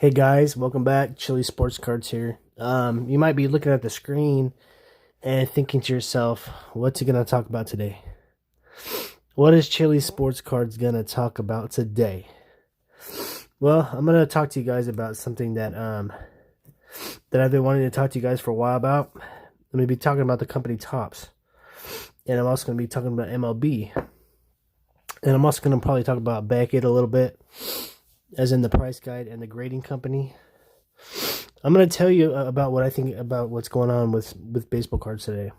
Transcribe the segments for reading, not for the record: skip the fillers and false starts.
Hey guys, welcome back. Chili Sports Cards here. You might be looking at the screen and thinking to yourself, what's he gonna talk about today? What is Chili Sports Cards gonna talk about today? Well, I'm gonna talk to you guys about something that I've been wanting to talk to you guys for a while about. I'm gonna be talking about the company Topps, and I'm also gonna be talking about MLB, and I'm also gonna probably talk about Beckett a little bit, as in the price guide and the grading company. I'm going to tell you about what I think about what's going on with baseball cards today.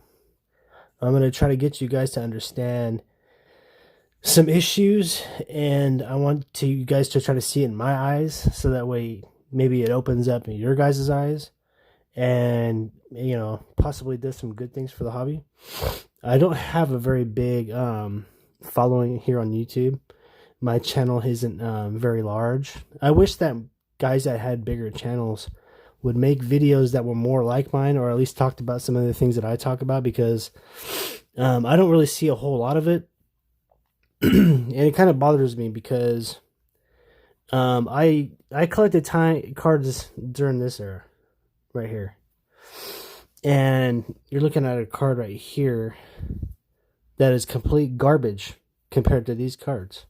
I'm going to try to get you guys to understand some issues, and I want you guys to try to see it in my eyes, so that way maybe it opens up your guys' eyes and, possibly does some good things for the hobby. I don't have a very big following here on YouTube. My channel isn't very large. I wish that guys that had bigger channels would make videos that were more like mine, or at least talked about some of the things that I talk about, because I don't really see a whole lot of it. And it kind of bothers me because I collected cards during this era right here. And you're looking at a card right here that is complete garbage compared to these cards.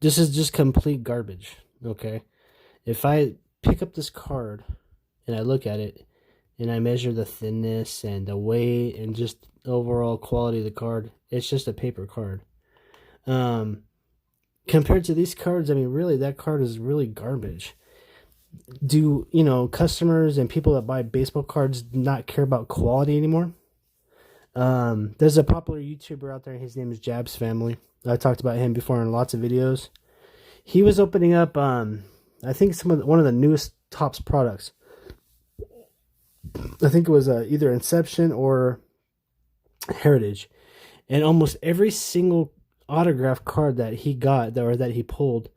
This is just complete garbage, okay? If I pick up this card and I look at it and I measure the thinness and the weight and just overall quality of the card, it's just a paper card. Compared to these cards, I mean, really, that card is really garbage. Do, customers and people that buy baseball cards not care about quality anymore? There's a popular YouTuber out there, his name is Jab's Family. I talked about him before in lots of videos. He was opening up, I think one of the newest Topps products. I think it was either Inception or Heritage, and almost every single autograph card that he got that he pulled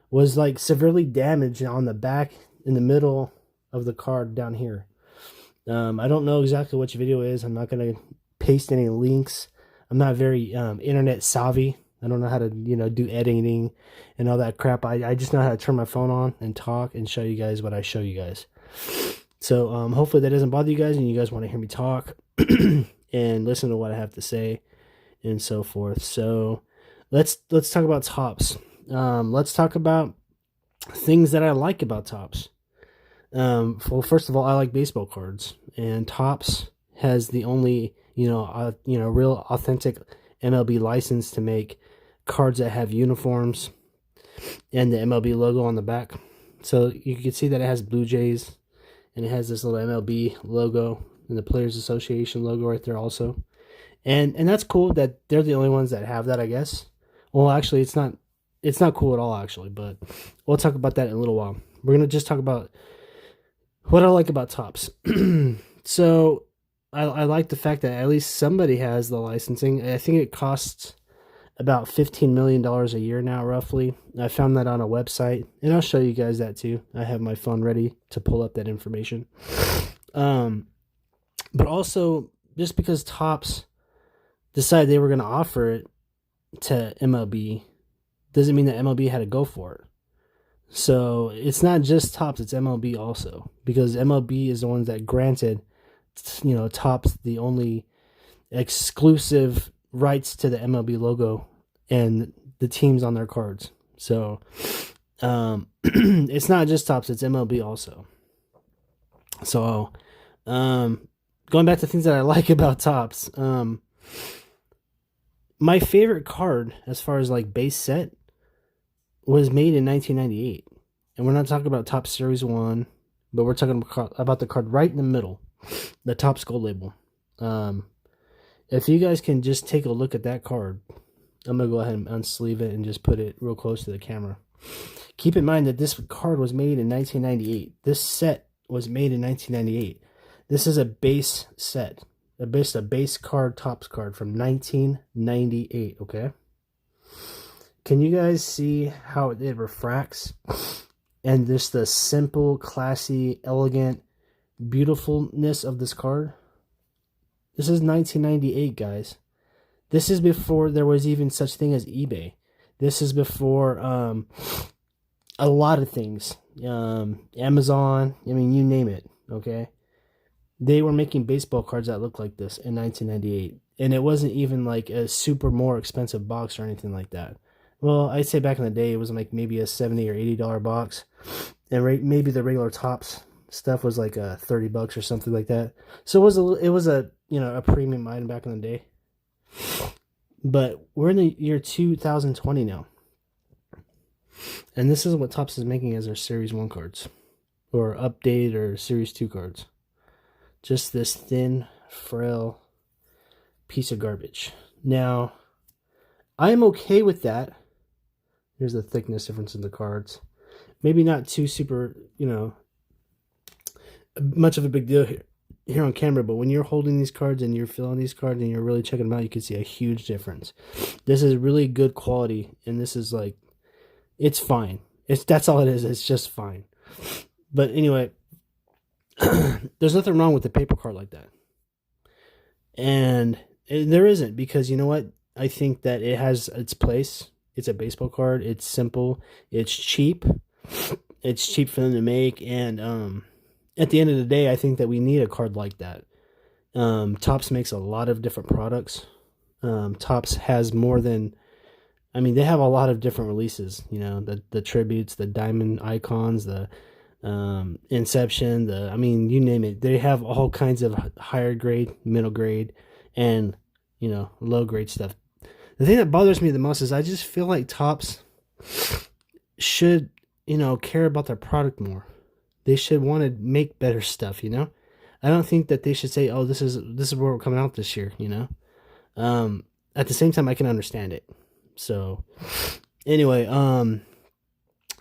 was like severely damaged on the back, in the middle of the card down here. I don't know exactly which video it is. I'm not gonna paste any links. I'm not very internet savvy. I don't know how to, do editing and all that crap. I just know how to turn my phone on and talk and show you guys what I show you guys. So hopefully that doesn't bother you guys, and you guys want to hear me talk and listen to what I have to say and so forth. So let's talk about Topps. Let's talk about things that I like about Topps. Well, first of all, I like baseball cards, and Topps has the only real authentic MLB license to make cards that have uniforms and the MLB logo on the back. So you can see that it has Blue Jays, and it has this little MLB logo and the Players Association logo right there also. And that's cool that they're the only ones that have that, I guess. Well, actually, it's not cool at all, actually, but we'll talk about that in a little while. We're going to just talk about what I like about Topps. So I like the fact that at least somebody has the licensing. I think it costs about $15 million a year now, roughly. I found that on a website, and I'll show you guys that too. I have my phone ready to pull up that information. But also, just because Topps decided they were going to offer it to MLB doesn't mean that MLB had to go for it. So it's not just Topps, it's MLB also, because MLB is the ones that granted Topps the only exclusive rights to the MLB logo and the teams on their cards. So it's not just Topps, it's MLB also. So going back to things that I like about Topps, my favorite card as far as like base set was made in 1998. And we're not talking about Topps Series 1, but we're talking about the card right in the middle, the Topps Gold label. If you guys can just take a look at that card, I'm going to go ahead and unsleeve it and just put it real close to the camera. Keep in mind that this card was made in 1998. This set was made in 1998. This is a base set, a base card, Topps card from 1998, okay? Can you guys see how it refracts? And just the simple, classy, elegant, beautifulness of this card. This is 1998, guys. This is before there was even such thing as eBay. This is before a lot of things. Amazon, I mean, you name it, okay? They were making baseball cards that looked like this in 1998. And it wasn't even like a super more expensive box or anything like that. Well, I'd say back in the day, it was like maybe a $70 or $80 box. And maybe the regular Tops stuff was like $30 or something like that. So it was a a premium item back in the day. But we're in the year 2020 now. And this is what Topps is making as their Series 1 cards. Or updated or Series 2 cards. Just this thin, frail piece of garbage. Now, I'm okay with that. Here's the thickness difference in the cards. Maybe not too super, much of a big deal here on camera, but when you're holding these cards and you're feeling these cards and you're really checking them out, you can see a huge difference. This is really good quality, and this is like, it's fine. That's all it is. It's just fine. But anyway, there's nothing wrong with a paper card like that. And there isn't, because you know what? I think that it has its place. It's a baseball card. It's simple. It's cheap. It's cheap for them to make. And at the end of the day, I think that we need a card like that. Topps makes a lot of different products. Topps has more than... I mean, they have a lot of different releases. The tributes, the diamond icons, the Inception, you name it. They have all kinds of higher grade, middle grade, and low grade stuff. The thing that bothers me the most is I just feel like Topps should care about their product more. They should want to make better stuff. I don't think that they should say, oh, this is where we're coming out this year. At the same time, I can understand it. So anyway, and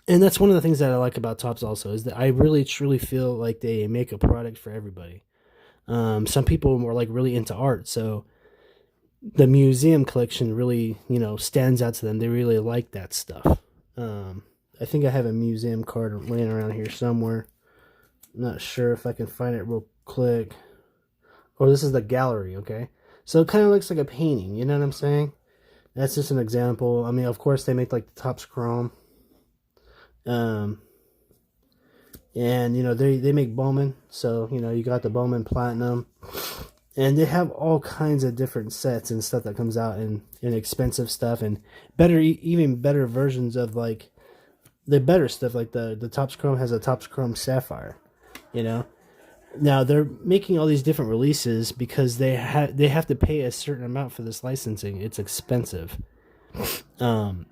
that's one of the things that I like about Topps also, is that I really truly feel like they make a product for everybody. Some people are like really into art, so the museum collection really, stands out to them. They really like that stuff. I think I have a museum card laying around here somewhere. I'm not sure if I can find it real quick. Oh, this is the gallery, okay? So it kind of looks like a painting, you know what I'm saying? That's just an example. I mean, of course, they make like the Topps Chrome. And, they make Bowman. So, you got the Bowman Platinum. And they have all kinds of different sets and stuff that comes out in expensive stuff. And even better versions of like the better stuff. Like the Topps Chrome has a Topps Chrome Sapphire, Now, they're making all these different releases because they have to pay a certain amount for this licensing. It's expensive. And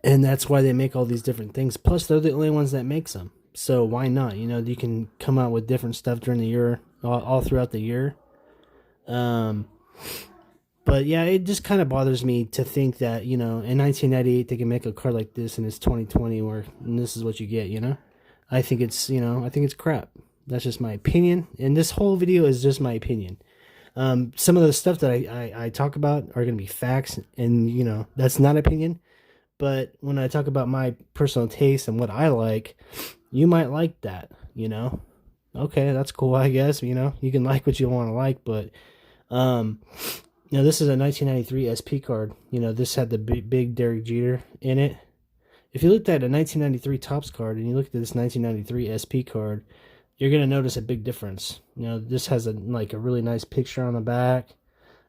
that's why they make all these different things. Plus, they're the only ones that makes them. So why not? You can come out with different stuff during the year, all throughout the year. But yeah, it just kind of bothers me to think that, in 1998 they can make a card like this and it's 2020 and this is what you get, I think it's crap. That's just my opinion. And this whole video is just my opinion. Some of the stuff that I talk about are going to be facts, and, that's not opinion. But when I talk about my personal taste and what I like, you might like that, Okay, that's cool, I guess. You can like what you want to like, but, this is a 1993 SP card. This had the big Derek Jeter in it. If you looked at a 1993 Topps card and you look at this 1993 SP card, you're going to notice a big difference. This has a really nice picture on the back.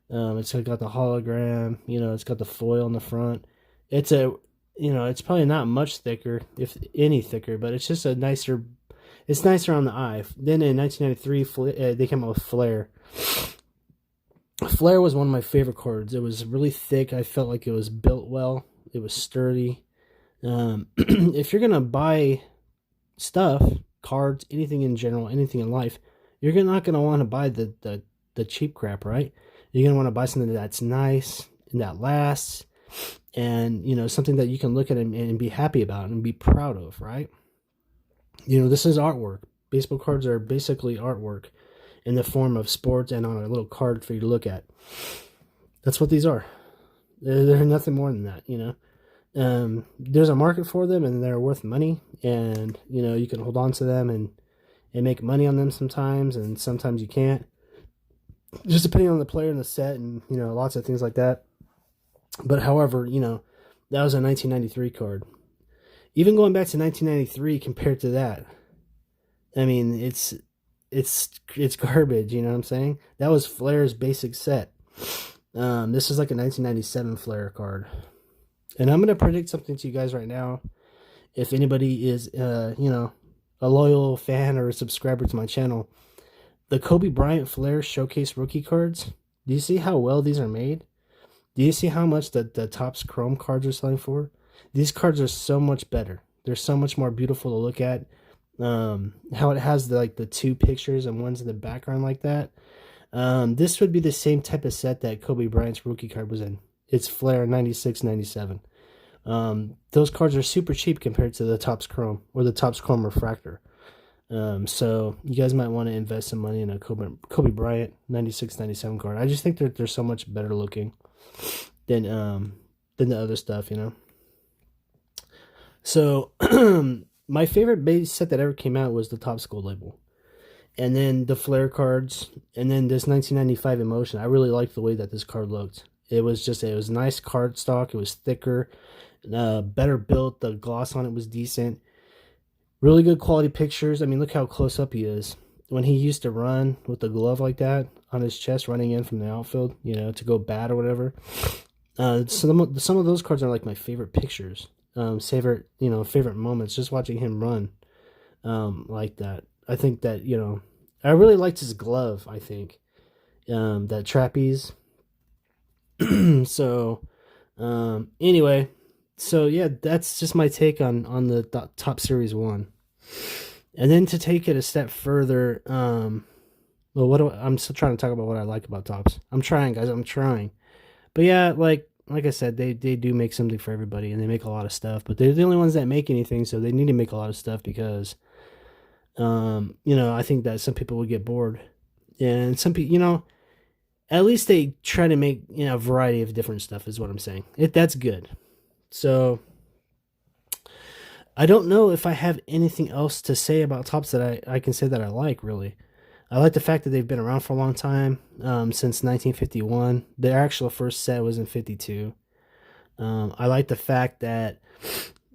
It's got the hologram, it's got the foil on the front. It's it's probably not much thicker, if any thicker, but it's just it's nicer on the eye. Then in 1993, they came out with Flair. Flair was one of my favorite cards. It was really thick. I felt like it was built well. It was sturdy. If you're going to buy stuff, cards, anything in general, anything in life, you're not going to want to buy the cheap crap, right? You're going to want to buy something that's nice and that lasts, and something that you can look at and be happy about and be proud of, right? This is artwork. Baseball cards are basically artwork in the form of sports and on a little card for you to look at. That's what these are. They're nothing more than that, There's a market for them, and they're worth money, and you can hold on to them and make money on them sometimes, and sometimes you can't, just depending on the player and the set, and lots of things like that. But however, that was a 1993 card. Even going back to 1993 compared to that, I mean, it's garbage. You know what I'm saying? That was Flair's basic set. This is like a 1997 Flair card, and I'm gonna predict something to you guys right now. If anybody is, a loyal fan or a subscriber to my channel, the Kobe Bryant Flair Showcase rookie cards. Do you see how well these are made? Do you see how much the Topps Chrome cards are selling for? These cards are so much better. They're so much more beautiful to look at. How it has the two pictures and one's in the background like that. This would be the same type of set that Kobe Bryant's rookie card was in. It's Flair 96, 97. Those cards are super cheap compared to the Topps Chrome or the Topps Chrome Refractor. So you guys might want to invest some money in a Kobe Bryant 96, 97 card. I just think they're so much better looking than the other stuff, you know. So my favorite base set that ever came out was the Topps Gold Label, and then the Flair cards, and then this 1995 Emotion. I really liked the way that this card looked. It was nice card stock. It was thicker, better built. The gloss on it was decent. Really good quality pictures. I mean, look how close up he is. When he used to run with the glove like that on his chest, running in from the outfield, to go bat or whatever. Some of those cards are like my favorite pictures. Favorite moments, just watching him run like that. I think that, I really liked his glove, I think. That trapeze. Anyway, so yeah, that's just my take on the Top Series 1. And then to take it a step further, I'm still trying to talk about what I like about Topps. I'm trying, guys, I'm trying. But yeah, like I said, they do make something for everybody, and they make a lot of stuff, but they're the only ones that make anything, so they need to make a lot of stuff because, I think that some people would get bored. And some people, at least they try to make, a variety of different stuff is what I'm saying. That's good. So I don't know if I have anything else to say about Topps that I can say that I like, really. I like the fact that they've been around for a long time, since 1951. Their actual first set was in 52. I like the fact that,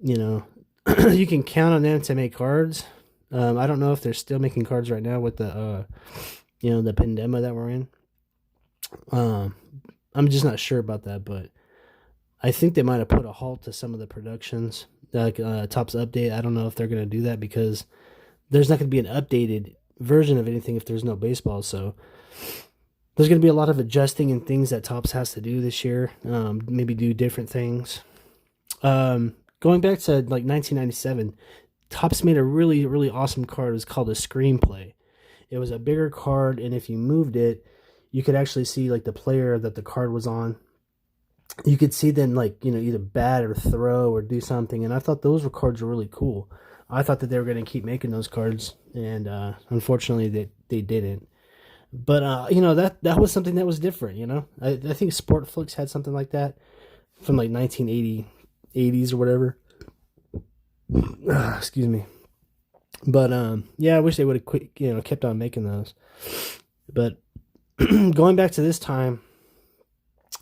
you can count on them to make cards. I don't know if they're still making cards right now with the pandemic that we're in. I'm just not sure about that, but I think they might have put a halt to some of the productions, like Topps Update. I don't know if they're going to do that because there's not going to be an updated version of anything if there's no baseball. So there's going to be a lot of adjusting and things that Topps has to do this year. Maybe do different things. Going back to 1997, Topps made a really, really awesome card. It was called a Screenplay. It was a bigger card, and if you moved it, you could actually see the player that the card was on. You could see them either bat or throw or do something, and I thought those cards were really cool. I thought that they were going to keep making those cards, and unfortunately they didn't. But that was something that was different. I think Sportflix had something like that from 1980s or whatever. Excuse me. But yeah, I wish they would have quit. Kept on making those. But going back to this time,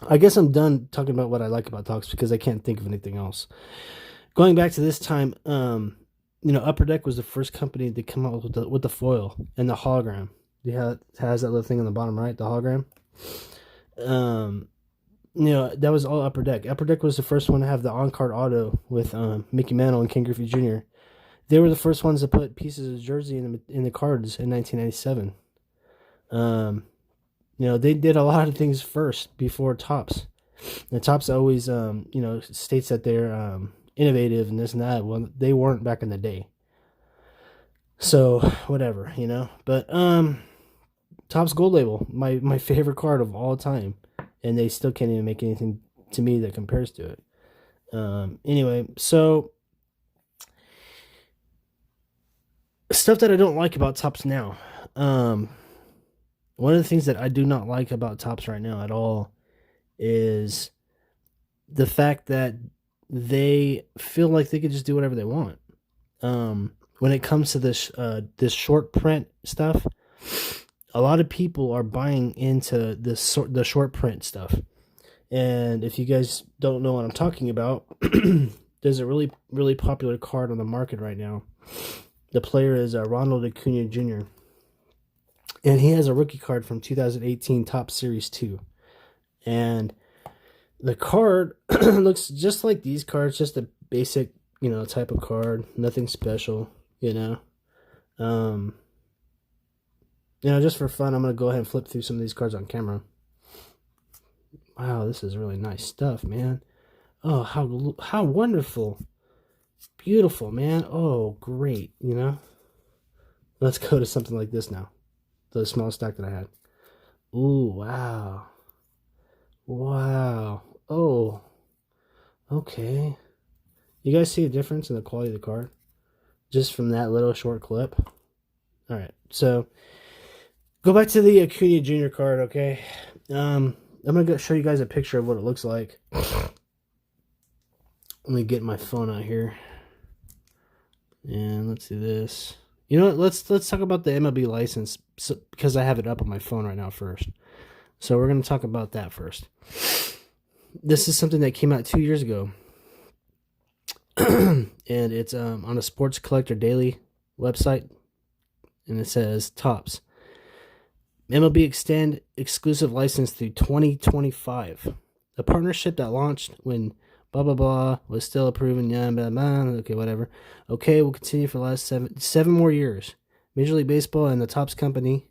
I guess I'm done talking about what I like about Topps because I can't think of anything else. Going back to this time, Upper Deck was the first company to come out with the foil and the hologram. It has that little thing on the bottom right, the hologram. That was all Upper Deck. Upper Deck was the first one to have the on-card auto with Mickey Mantle and Ken Griffey Jr. They were the first ones to put pieces of jersey in the cards in 1997. They did a lot of things first before Topps. And Topps always, states that they're innovative and this and that. Well, they weren't back in the day. So, whatever, But, Topps Gold Label, my favorite card of all time. And they still can't even make anything to me that compares to it. Anyway, so stuff that I don't like about Topps now. One of the things that I do not like about Topps right now at all is the fact that they feel like they could just do whatever they want. When it comes to this short print stuff, a lot of people are buying into the short print stuff. And if you guys don't know what I'm talking about, there's a really, really popular card on the market right now. The player is Ronald Acuna Jr., and he has a rookie card from 2018 Top Series 2. And the card looks just like these cards, just a basic, type of card, nothing special, just for fun, I'm going to go ahead and flip through some of these cards on camera. Wow, this is really nice stuff, man. Oh, how wonderful. Beautiful, man. Oh, great, Let's go to something like this now. The small stack that I had. Ooh, wow. Wow. Oh, okay. You guys see a difference in the quality of the card? Just from that little short clip? All right, so go back to the Acuna Jr. card, okay? I'm going to show you guys a picture of what it looks like. Let me get my phone out here. And let's do this. You know what? Let's talk about the MLB license, because I have it up on my phone right now first. So we're going to talk about that first. This is something that came out 2 years ago. And it's on a Sports Collector Daily website. And it says, Topps. MLB extend exclusive license through 2025. A partnership that launched when blah, blah, blah was still approving. Yeah, blah, blah. Okay, whatever. Okay, we'll continue for the last seven more years. Major League Baseball and the Topps Company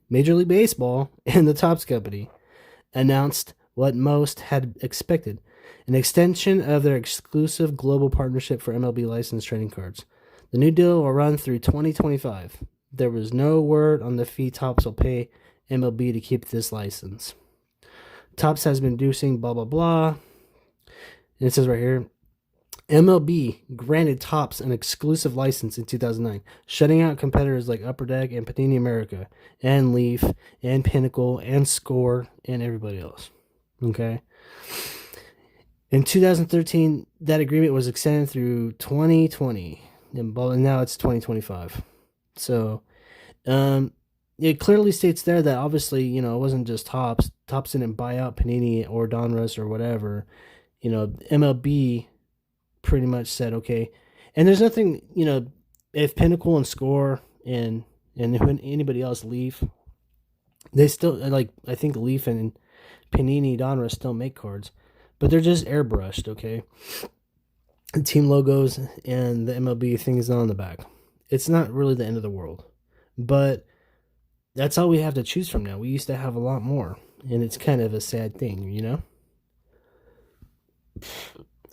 announced what most had expected: an extension of their exclusive global partnership for MLB licensed trading cards. The new deal will run through 2025. There was no word on the fee Topps will pay MLB to keep this license. Topps has been inducing blah, blah, blah. And it says right here, MLB granted Topps an exclusive license in 2009, shutting out competitors like Upper Deck and Panini America and Leaf and Pinnacle and Score and everybody else. Okay. In 2013, that agreement was extended through 2020, and now it's 2025. So, it clearly states there that obviously, it wasn't just Topps. Topps didn't buy out Panini or Donruss or whatever. MLB pretty much said, okay. And there's nothing, if Pinnacle and Score and anybody else, Leaf, they still, I think Leaf and Panini, Donruss still make cards, but they're just airbrushed, okay? The team logos and the MLB thing is on the back. It's not really the end of the world, but that's all we have to choose from now. We used to have a lot more, and it's kind of a sad thing,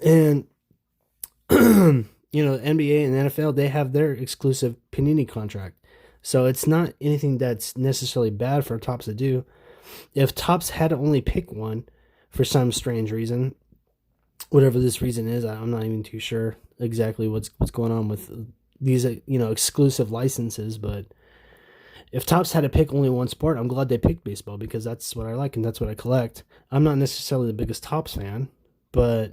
And, NBA and NFL, they have their exclusive Panini contract. So it's not anything that's necessarily bad for Topps to do. If Topps had to only pick one for some strange reason, whatever this reason is, I'm not even too sure exactly what's going on with these, exclusive licenses, but if Topps had to pick only one sport, I'm glad they picked baseball, because that's what I like and that's what I collect. I'm not necessarily the biggest Topps fan, but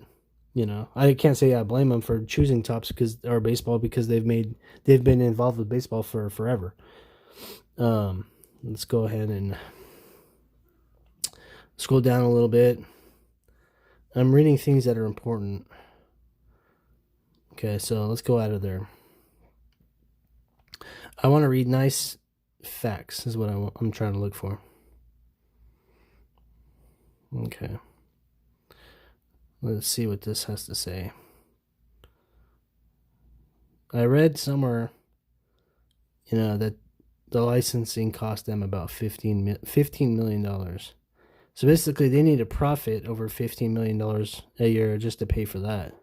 I can't say I blame them for choosing Topps or baseball, because they've been involved with baseball for forever. Let's go ahead and scroll down a little bit. I'm reading things that are important. Okay, so let's go out of there. I want to read nice facts is what I'm trying to look for. Okay. Let's see what this has to say. I read somewhere, that the licensing cost them about $15 million. So basically, they need a profit over $15 million a year just to pay for that.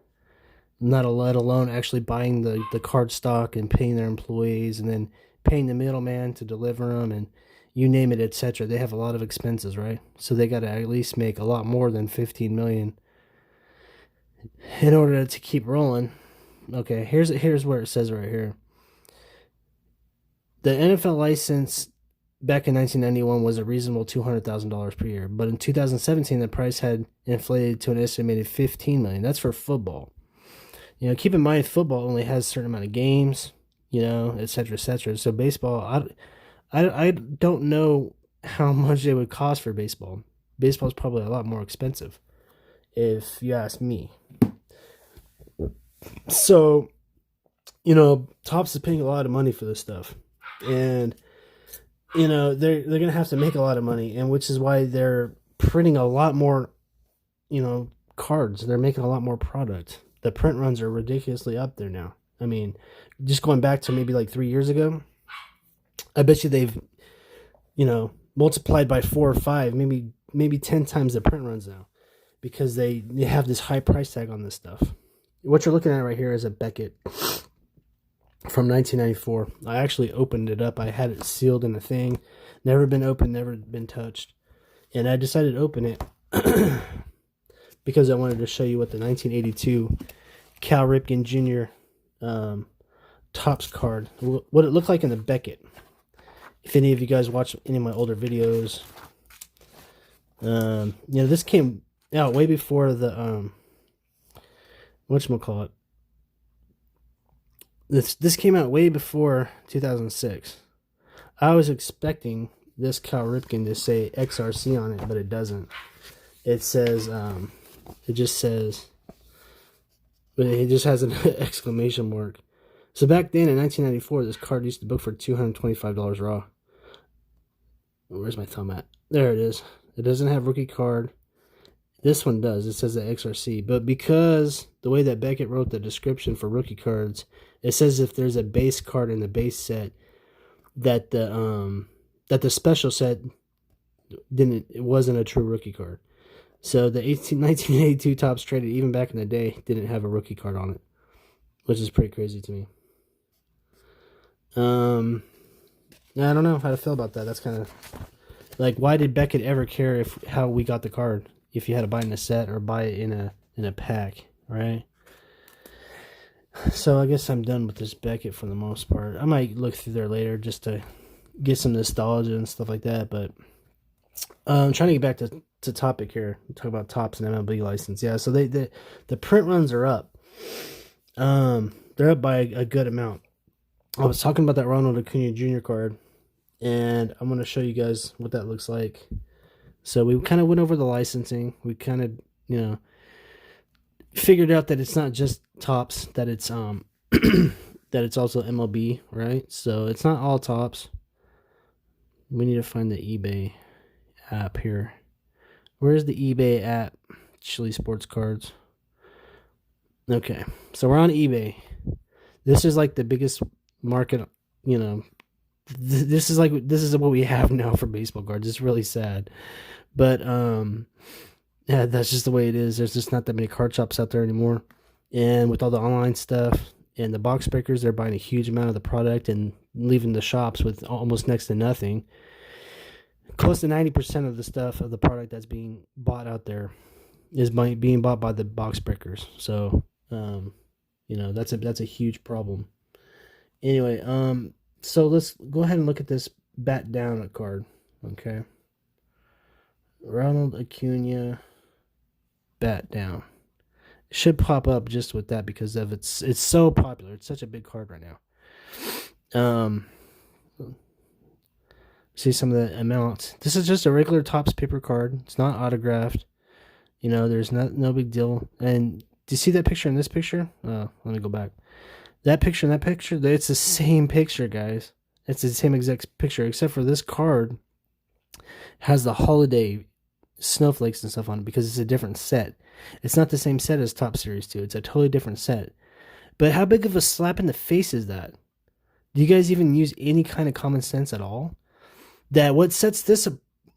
Not let alone actually buying the card stock and paying their employees and then paying the middleman to deliver them and you name it, etc. They have a lot of expenses, right? So they got to at least make a lot more than $15 million in order to keep rolling. Okay, here's where it says right here. The NFL license back in 1991 was a reasonable $200,000 per year, but in 2017 the price had inflated to an estimated $15 million. That's for football. Keep in mind football only has a certain amount of games, etc., etc. So baseball, I don't know how much it would cost for baseball. Baseball is probably a lot more expensive, if you ask me. So, you know, Topps is paying a lot of money for this stuff. And, you know, they're gonna have to make a lot of money, and which is why they're printing a lot more, you know, cards. They're making a lot more product. The print runs are ridiculously up there now. I mean, just going back to maybe like 3 years ago, I bet you they've, you know, multiplied by 4 or 5, maybe 10 times the print runs now, because they have this high price tag on this stuff. What you're looking at right here is a Beckett from 1994. I actually opened it up. I had it sealed in a thing, never been opened, never been touched, and I decided to open it because I wanted to show you what the 1982 Cal Ripken Jr. Topps card, what it looked like in the Beckett. If any of you guys watch any of my older videos, you know, this came out way before the whatchamacallit. This came out way before 2006. I was expecting this Cal Ripken to say XRC on it, but it doesn't. It says, it just says, but it just has an exclamation mark. So back then in 1994, this card used to book for $225 raw. Where's my thumb at? There it is. It doesn't have rookie card. This one does. It says the XRC. But because the way that Beckett wrote the description for rookie cards, it says if there's a base card in the base set, that the special set it wasn't a true rookie card. So the 1982 Topps traded, even back in the day, didn't have a rookie card on it, which is pretty crazy to me. I don't know how to feel about that. That's kind of like, why did Beckett ever care how we got the card? If you had to buy it in a set or buy it in a pack, right? So I guess I'm done with this Beckett for the most part. I might look through there later just to get some nostalgia and stuff like that. But I'm trying to get back to topic here. Talk about Topps and MLB license. Yeah, so the print runs are up. They're up by a good amount. I was talking about that Ronald Acuna Jr. card, and I'm going to show you guys what that looks like. So we kind of went over the licensing. We kind of, you know, figured out that it's not just Topps, that it's that it's also MLB, right? So it's not all Topps. We need to find the eBay app here. Where's the eBay app? Chili Sports Cards. Okay, so we're on eBay. This is like the biggest market, you know. This is what we have now for baseball cards. It's really sad, but yeah, that's just the way it is. There's just not that many card shops out there anymore, and with all the online stuff and the box breakers, they're buying a huge amount of the product and leaving the shops with almost next to nothing. Close to 90% of the stuff of the product that's being bought out there is being bought by the box breakers. So, you know, that's a huge problem. Anyway, so let's go ahead and look at this bat down card. Okay, Ronald Acuna bat down. It should pop up just with that because of it's so popular. It's such a big card right now. See some of the amounts. This is just a regular Topps paper card. It's not autographed. You know, there's no big deal. And do you see that picture in this picture? Let me go back. That picture and that picture, it's the same picture, guys. It's the same exact picture, except for this card has the holiday snowflakes and stuff on it because it's a different set. It's not the same set as Topps Series 2. It's a totally different set. But how big of a slap in the face is that? Do you guys even use any kind of common sense at all? That what sets this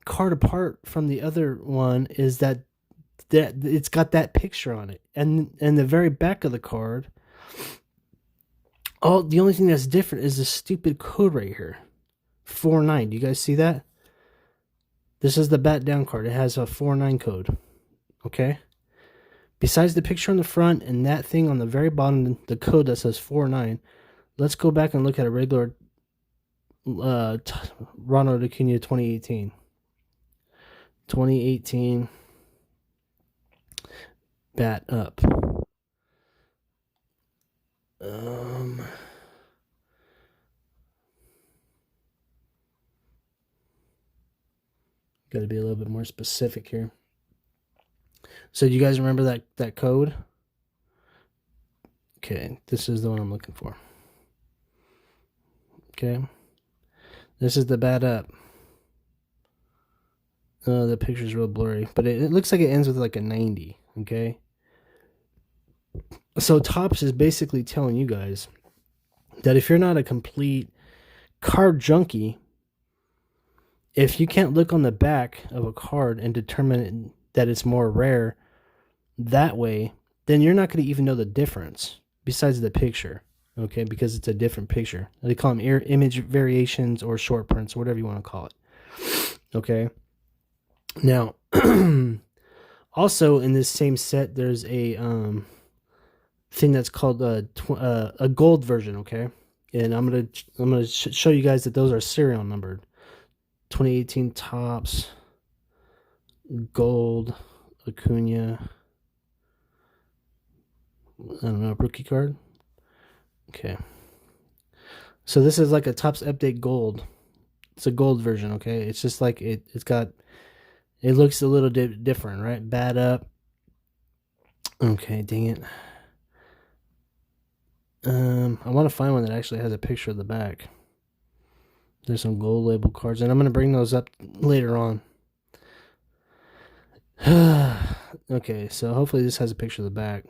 card apart from the other one is that it's got that picture on it. And the very back of the card, the only thing that's different is the stupid code right here. 49. Do you guys see that? This is the bat down card. It has a 49 code. Okay? Besides the picture on the front and that thing on the very bottom, the code that says 49, let's go back and look at a regular Ronald Acuna 2018. 2018 bat up. Got to be a little bit more specific here. So do you guys remember that code? Okay, this is the one I'm looking for. Okay, this is the bad up. The picture's real blurry, but it looks like it ends with like a 90. Okay, so Topps is basically telling you guys that if you're not a complete card junkie, if you can't look on the back of a card and determine that it's more rare that way, then you're not going to even know the difference besides the picture, okay? Because it's a different picture. They call them image variations or short prints, or whatever you want to call it, okay? Now, also in this same set, there's a thing that's called a gold version, okay? And I'm gonna show you guys that those are serial numbered. 2018 Topps Gold Acuna. I don't know, rookie card. Okay. So this is like a Topps Update Gold. It's a gold version, okay? It's just like it looks a little different, right? Bad up. Okay, dang it. I want to find one that actually has a picture of the back. There's some gold label cards, and I'm going to bring those up later on. Okay, so hopefully this has a picture of the back.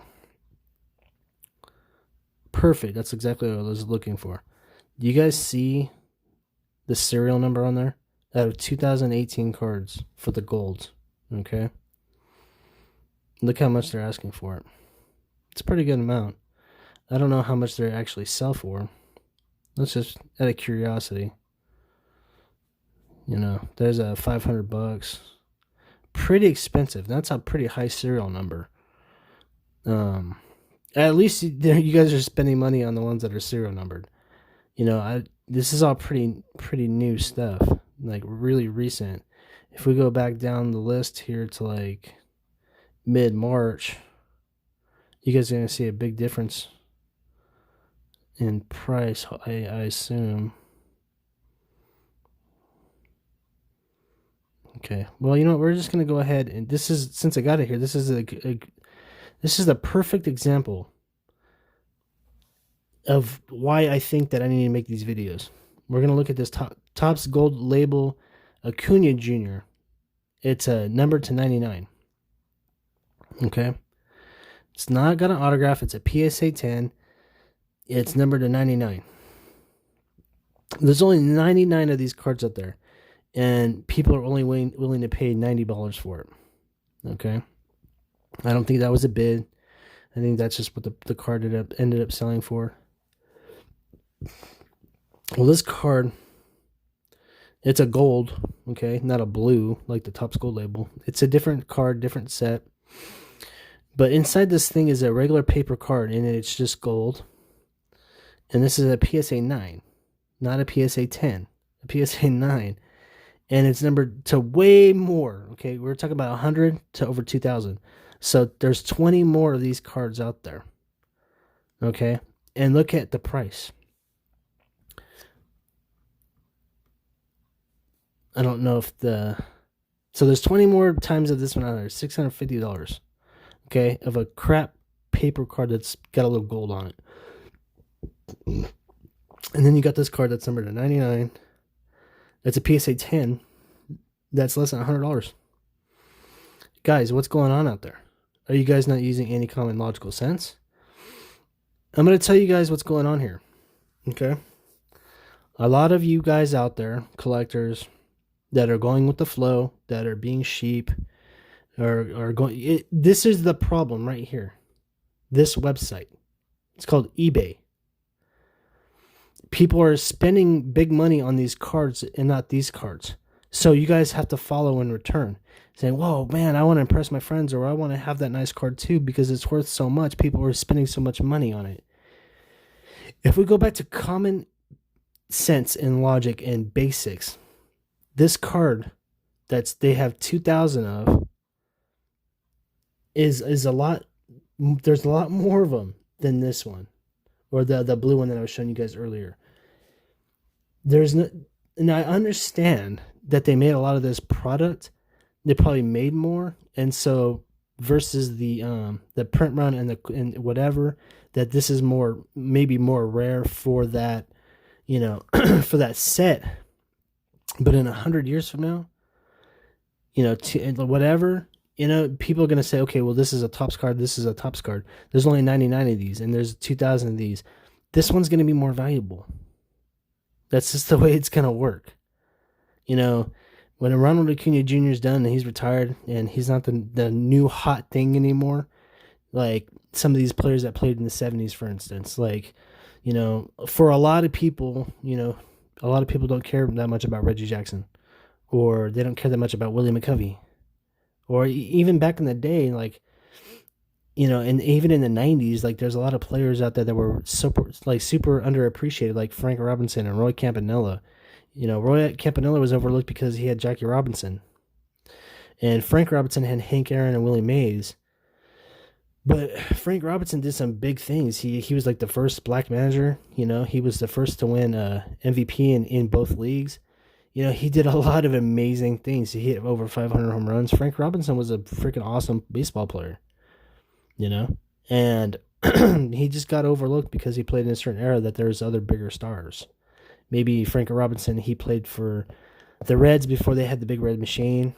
Perfect. That's exactly what I was looking for. Do you guys see the serial number on there? Out of 2018 cards for the golds. Okay. Look how much they're asking for it. It's a pretty good amount. I don't know how much they actually sell for. Let's just, out of curiosity. You know, there's a $500. Pretty expensive. That's a pretty high serial number. At least you guys are spending money on the ones that are serial numbered. You know, this is all pretty new stuff, like really recent. If we go back down the list here to like mid-March, you guys are going to see a big difference in price, I assume. Okay, well, you know what? We're just going to go ahead, and this is, since I got it here, this is the perfect example of why I think that I need to make these videos. We're going to look at this Topps Gold Label Acuna Jr. It's a number to 99. Okay. It's not got an autograph. It's a PSA 10. It's numbered to 99. There's only 99 of these cards out there, and people are only willing to pay $90 for it. Okay. I don't think that was a bid. I think that's just what the card ended up selling for. Well, this card, it's a gold, okay, not a blue like the Topps Gold label. It's a different card, different set. But inside this thing is a regular paper card, and it's just gold. And this is a PSA 9, not a PSA 10, a PSA 9. And it's numbered to way more, okay? We're talking about 100 to over 2,000. So there's 20 more of these cards out there, okay? And look at the price. I don't know if so there's 20 more times of this one out there, $650, okay, of a crap paper card that's got a little gold on it. And then you got this card that's numbered to 99. It's a PSA 10 that's less than $100. Guys, what's going on out there? Are you guys not using any common logical sense? I'm going to tell you guys what's going on here, okay? A lot of you guys out there, collectors, that are going with the flow, that are being sheep, are going. This is the problem right here. This website, it's called eBay. People are spending big money on these cards and not these cards. So you guys have to follow in return, saying, "Whoa, man, I want to impress my friends, or I want to have that nice card too because it's worth so much. People are spending so much money on it." If we go back to common sense and logic and basics, this card they have 2,000 of is a lot. There's a lot more of them than this one, or the blue one that I was showing you guys earlier. There's no, and I understand that they made a lot of this product. They probably made more, and so versus the print run and whatever, that this is maybe more rare for that, for that set. But in 100 years from now, whatever, people are going to say, okay, well, this is a Topps card. This is a Topps card. There's only 99 of these, and there's 2,000 of these. This one's going to be more valuable. That's just the way it's going to work. When Ronald Acuna Jr. is done and he's retired and he's not the new hot thing anymore, like some of these players that played in the 70s, for instance, like, for a lot of people, a lot of people don't care that much about Reggie Jackson, or they don't care that much about Willie McCovey, or even back in the day, like, and even in the 90s, like there's a lot of players out there that were super underappreciated, like Frank Robinson and Roy Campanella. Roy Campanella was overlooked because he had Jackie Robinson, and Frank Robinson had Hank Aaron and Willie Mays. But Frank Robinson did some big things. He was like the first black manager. He was the first to win MVP in both leagues. He did a lot of amazing things. He hit over 500 home runs. Frank Robinson was a freaking awesome baseball player. And he just got overlooked because he played in a certain era that there's other bigger stars. Maybe Frank Robinson, he played for the Reds before they had the Big Red Machine,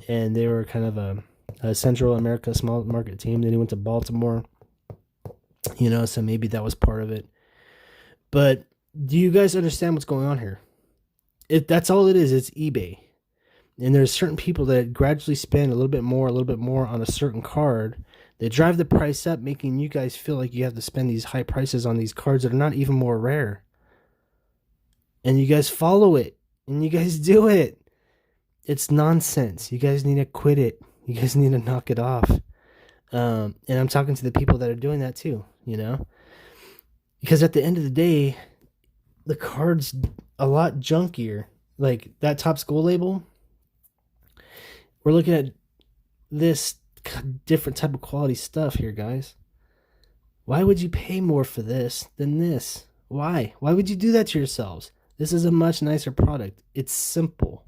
and they were kind of a Central America small market team. Then he went to Baltimore, so maybe that was part of it. But do you guys understand what's going on here? That's all it is. It's eBay. And there's certain people that gradually spend a little bit more on a certain card. They drive the price up, making you guys feel like you have to spend these high prices on these cards that are not even more rare. And you guys follow it, and you guys do it. It's nonsense. You guys need to quit it. You guys need to knock it off. And I'm talking to the people that are doing that too, because at the end of the day, the card's a lot junkier. Like that Topps Gold label, we're looking at this different type of quality stuff here, guys. Why would you pay more for this than this? Why? Why would you do that to yourselves? This is a much nicer product. It's simple.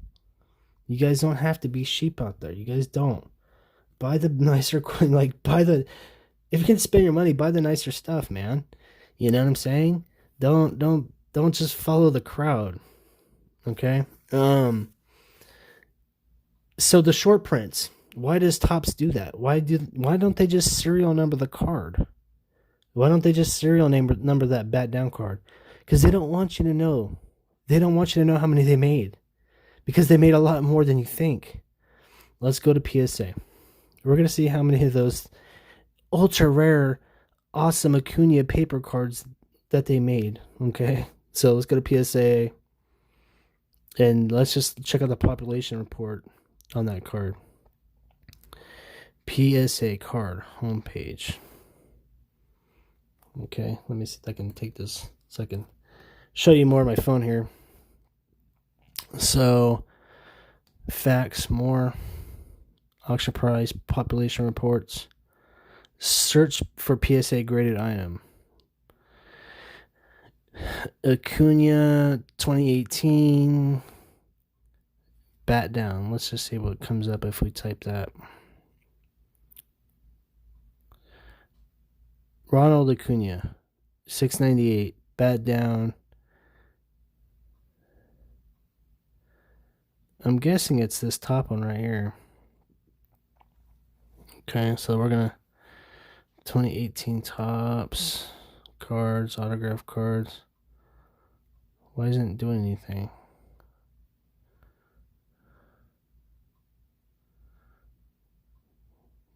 You guys don't have to be sheep out there. You guys don't. Buy the nicer, if you can spend your money, buy the nicer stuff, man. You know what I'm saying? Don't just follow the crowd. Okay? So the short prints, why does Topps do that? Why don't they just serial number the card? Why don't they just serial number that bat down card? Because they don't want you to know. They don't want you to know how many they made. Because they made a lot more than you think. Let's go to PSA. We're going to see how many of those ultra rare, awesome Acuna paper cards that they made. Okay? So let's go to PSA. And let's just check out the population report on that card. PSA card homepage. Okay, let me see if I can take this so I can show you more on my phone here. So, facts, more, auction price, population reports, search for PSA graded item. Acuna 2018 bat down. Let's just see what comes up if we type that. Ronald Acuna 698 bat down. I'm guessing it's this top one right here. Okay, so we're gonna 2018 Topps cards, autograph cards. Why isn't it doing anything?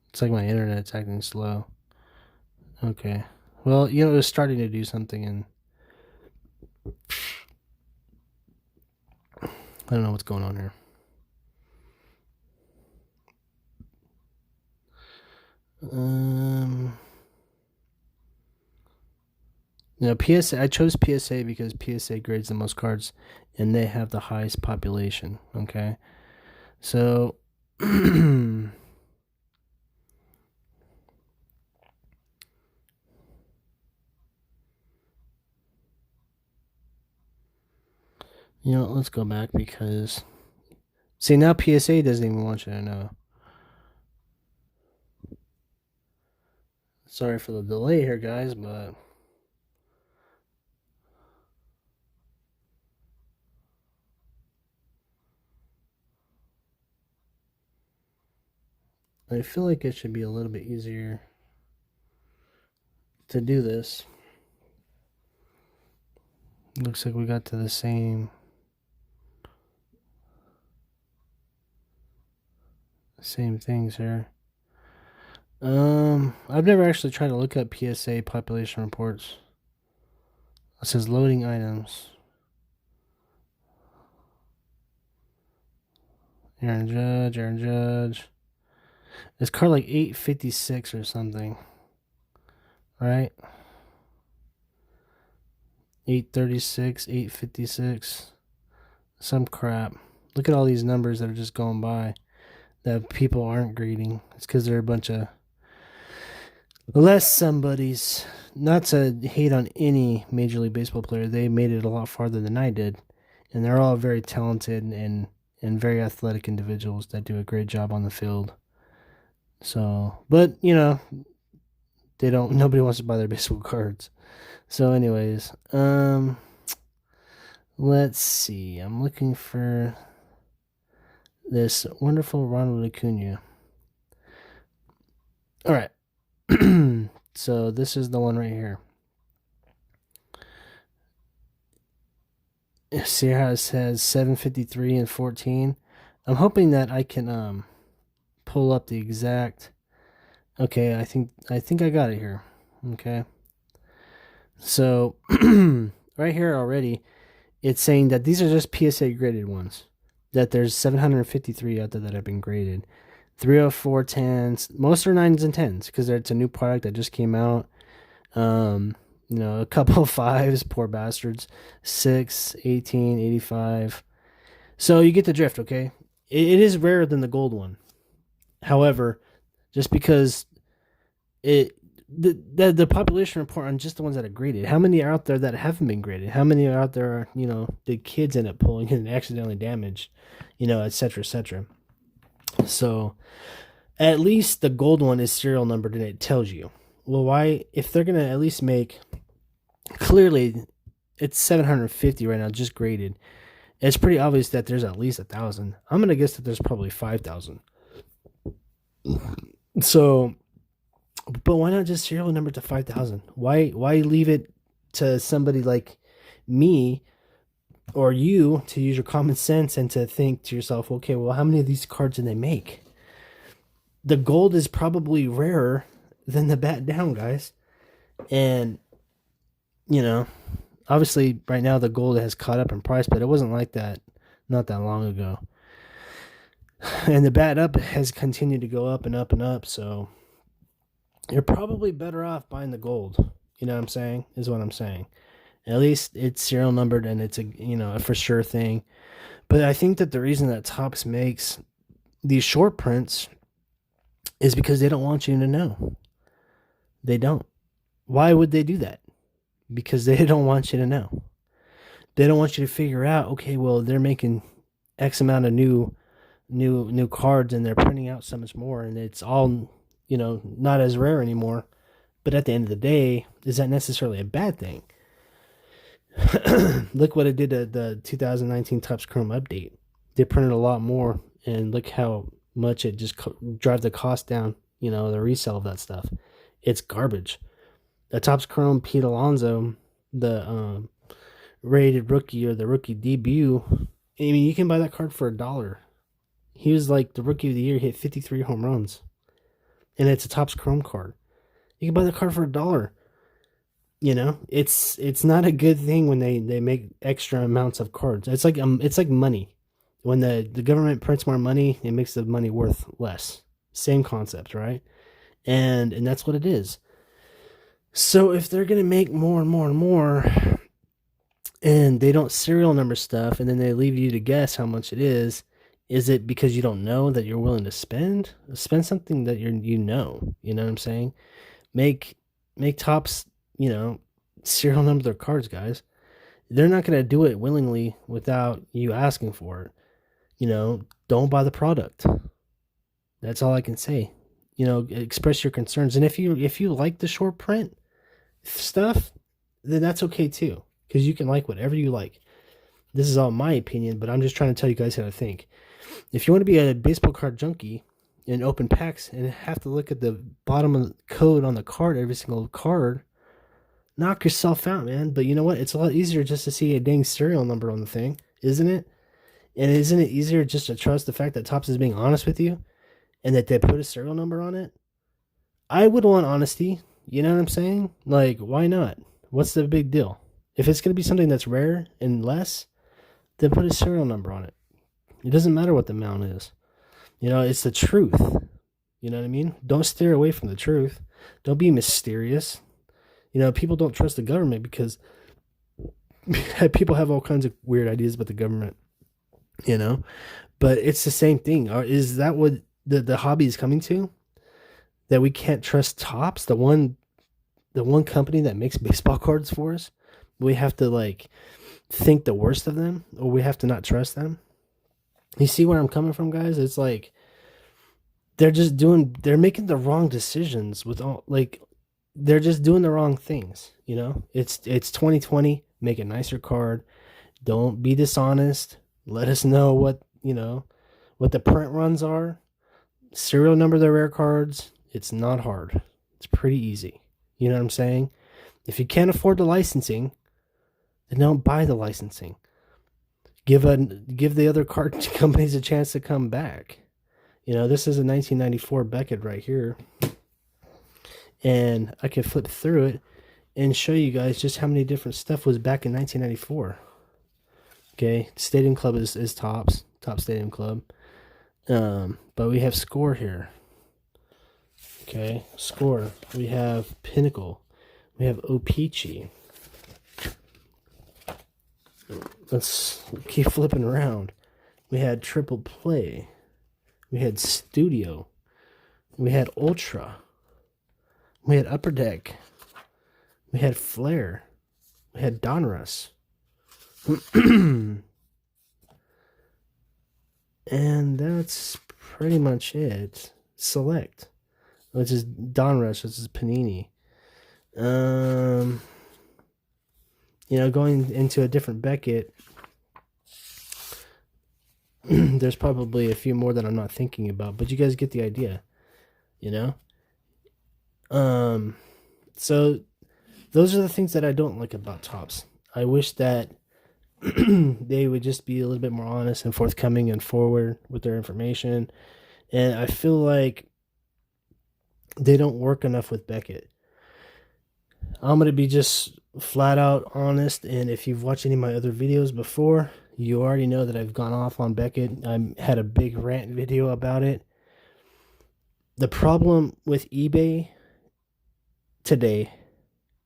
It's like my internet's acting slow. Okay. Well, it was starting to do something, and I don't know what's going on here. PSA. I chose PSA because PSA grades the most cards, and they have the highest population. Okay, so let's go back because see now PSA doesn't even want you to know. Sorry for the delay here, guys, but I feel like it should be a little bit easier to do this. Looks like we got to the same things here. I've never actually tried to look up PSA population reports. It says loading items. Aaron Judge. It's card like 856 or something. Right? 836, 856. Some crap. Look at all these numbers that are just going by that people aren't grading. It's because they're a bunch of less somebodies. Not to hate on any Major League Baseball player. They made it a lot farther than I did. And they're all very talented and very athletic individuals that do a great job on the field. So, but, you know, nobody wants to buy their baseball cards. So anyways, let's see. I'm looking for this wonderful Ronald Acuna. All right. So this is the one right here. See how it says 753 and 14. I'm hoping that I can pull up the exact. Okay, I think I got it here. Okay. So right here already, it's saying that these are just PSA graded ones. That there's 753 out there that have been graded. 304 10s. Most are 9s and 10s because it's a new product that just came out. You know, a couple of 5s, poor bastards. 6, 18, 85. So you get the drift, okay? It is rarer than the gold one. However, just because the population report on just the ones that are graded, how many are out there that haven't been graded? How many are out there, you know, did kids end up pulling and accidentally damaged, you know, et cetera, et cetera. So at least the gold one is serial numbered and it tells you. Well, why, if they're going to at least make, clearly it's 750 right now, just graded. It's pretty obvious that there's at least 1,000. I'm going to guess that there's probably 5,000. So, but why not just serial number to 5,000? Why leave it to somebody like me or you to use your common sense and to think to yourself, okay, well, how many of these cards did they make? The gold is probably rarer than the bat down, guys. And, you know, obviously right now the gold has caught up in price, but it wasn't like that not that long ago. And the bat up has continued to go up and up and up, so you're probably better off buying the gold. You know what I'm saying? Is what I'm saying. At least it's serial numbered and it's a for sure thing. But I think that the reason that Topps makes these short prints is because they don't want you to know. They don't. Why would they do that? Because they don't want you to know. They don't want you to figure out, okay, well, they're making X amount of new cards and they're printing out so much more and it's all, you know, not as rare anymore. But at the end of the day, is that necessarily a bad thing? Look what it did to the 2019 Topps Chrome update. They printed a lot more, and look how much it just drive the cost down. You know, the resale of that stuff. It's garbage. The Topps Chrome Pete Alonso, the rated rookie or the rookie debut. I mean, you can buy that card for $1. He was like the rookie of the year. He hit 53 home runs, and it's a Topps Chrome card. You can buy the card for $1. You know, it's not a good thing when they make extra amounts of cards. It's like money. When the government prints more money, it makes the money worth less. Same concept, right? And that's what it is. So if they're gonna make more and more and more, and they don't serial number stuff, and then they leave you to guess how much it is it because you don't know that you're willing to spend something that you know what I'm saying? Make Topps, you know, serial number their cards, guys. They're not going to do it willingly without you asking for it. You know, don't buy the product. That's all I can say. express your concerns. And if you like the short print stuff, then that's okay too, because you can like whatever you like. This is all my opinion, but I'm just trying to tell you guys how to think. If you want to be a baseball card junkie and open packs and have to look at the bottom of the code on the card, every single card, knock yourself out, man. But you know what? It's a lot easier just to see a dang serial number on the thing, isn't it? And isn't it easier just to trust the fact that Topps is being honest with you and that they put a serial number on it? I would want honesty. You know what I'm saying? Like, why not? What's the big deal? If it's going to be something that's rare and less, then put a serial number on it. It doesn't matter what the amount is. It's the truth. You know what I mean? Don't steer away from the truth. Don't be mysterious. People don't trust the government because people have all kinds of weird ideas about the government. But it's the same thing. Is that what the hobby is coming to? That we can't trust Topps, the one company that makes baseball cards for us? We have to think the worst of them, or we have to not trust them. You see where I'm coming from, guys? It's like they're making the wrong decisions with all, they're just doing the wrong things. It's 2020. Make a nicer card. Don't be dishonest. Let us know what the print runs are. Serial number the rare cards. It's not hard. It's pretty easy. You know what I'm saying? If you can't afford the licensing, then don't buy the licensing. Give the other card companies a chance to come back. This is a 1994 Beckett right here. And I can flip through it and show you guys just how many different stuff was back in 1994. Okay, Stadium Club is Topps Stadium Club. But we have Score here. Okay, Score. We have Pinnacle. We have O-Pee-Chee. Let's keep flipping around. We had Triple Play. We had Studio. We had Ultra. We had Upper Deck. We had Flair. We had Donruss. And that's pretty much it. Select, which is Donruss, which is Panini. Going into a different Beckett, there's probably a few more that I'm not thinking about, but you guys get the idea, So those are the things that I don't like about Topps. I wish that they would just be a little bit more honest and forthcoming and forward with their information. And I feel like they don't work enough with Beckett. I'm going to be just flat out honest, and if you've watched any of my other videos before, you already know that I've gone off on Beckett. I had a big rant video about it. The problem with eBay today,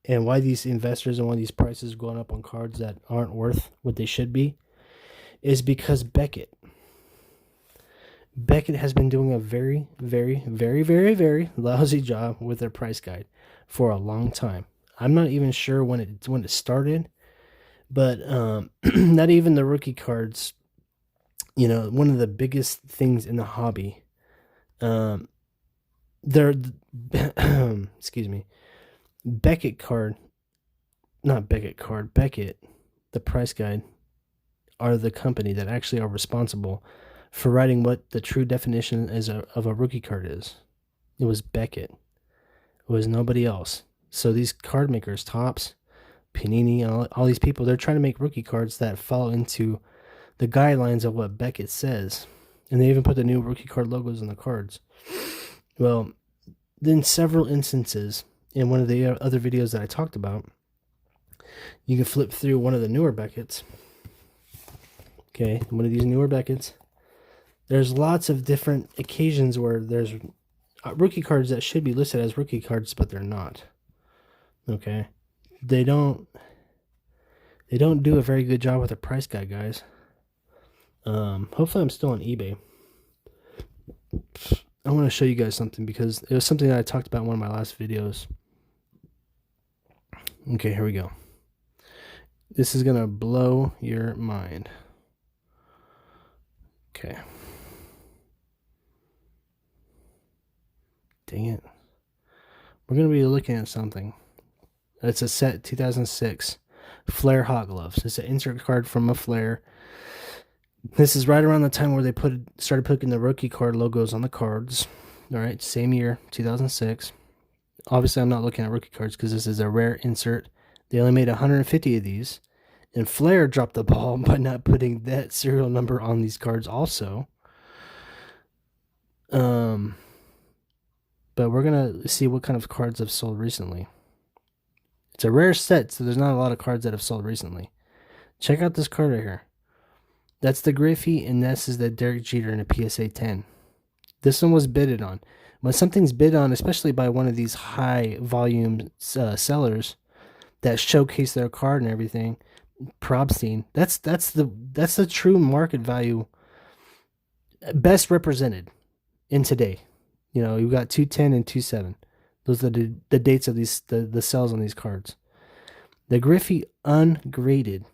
and why these investors and why these prices are going up on cards that aren't worth what they should be, is because Beckett has been doing a very, very, very, very, very lousy job with their price guide for a long time. I'm not even sure when it started, but not even the rookie cards. One of the biggest things in the hobby, excuse me, Beckett, the price guide, are the company that actually are responsible for writing what the true definition of a rookie card is. It was Beckett. It was nobody else. So these card makers, Topps, Panini, all these people, they're trying to make rookie cards that fall into the guidelines of what Beckett says. And they even put the new rookie card logos on the cards. Well, in several instances, in one of the other videos that I talked about, you can flip through one of the newer Becketts. Okay, one of these newer Becketts. There's lots of different occasions where there's rookie cards that should be listed as rookie cards, but they're not. Okay, they don't do a very good job with the price guide, guys. Hopefully I'm still on eBay. I want to show you guys something because it was something that I talked about in one of my last videos. Okay, here we go. This is gonna blow your mind. Okay. dang it. We're going to be looking at something. It's a set 2006 Flair Hot Gloves. It's an insert card from a Flair. This is right around the time where they started putting the rookie card logos on the cards. All right, same year, 2006. Obviously, I'm not looking at rookie cards because this is a rare insert. They only made 150 of these. And Flair dropped the ball by not putting that serial number on these cards also. But we're going to see what kind of cards have sold recently. It's a rare set, so there's not a lot of cards that have sold recently. Check out this card right here. That's the Griffey, and this is the Derek Jeter in a PSA 10. This one was bidded on. When something's bid on, especially by one of these high volume sellers that showcase their card and everything, Probstein, that's the true market value best represented in today. You know, you've got 210 and 27. Those are the dates of these the sales on these cards. The Griffey ungraded,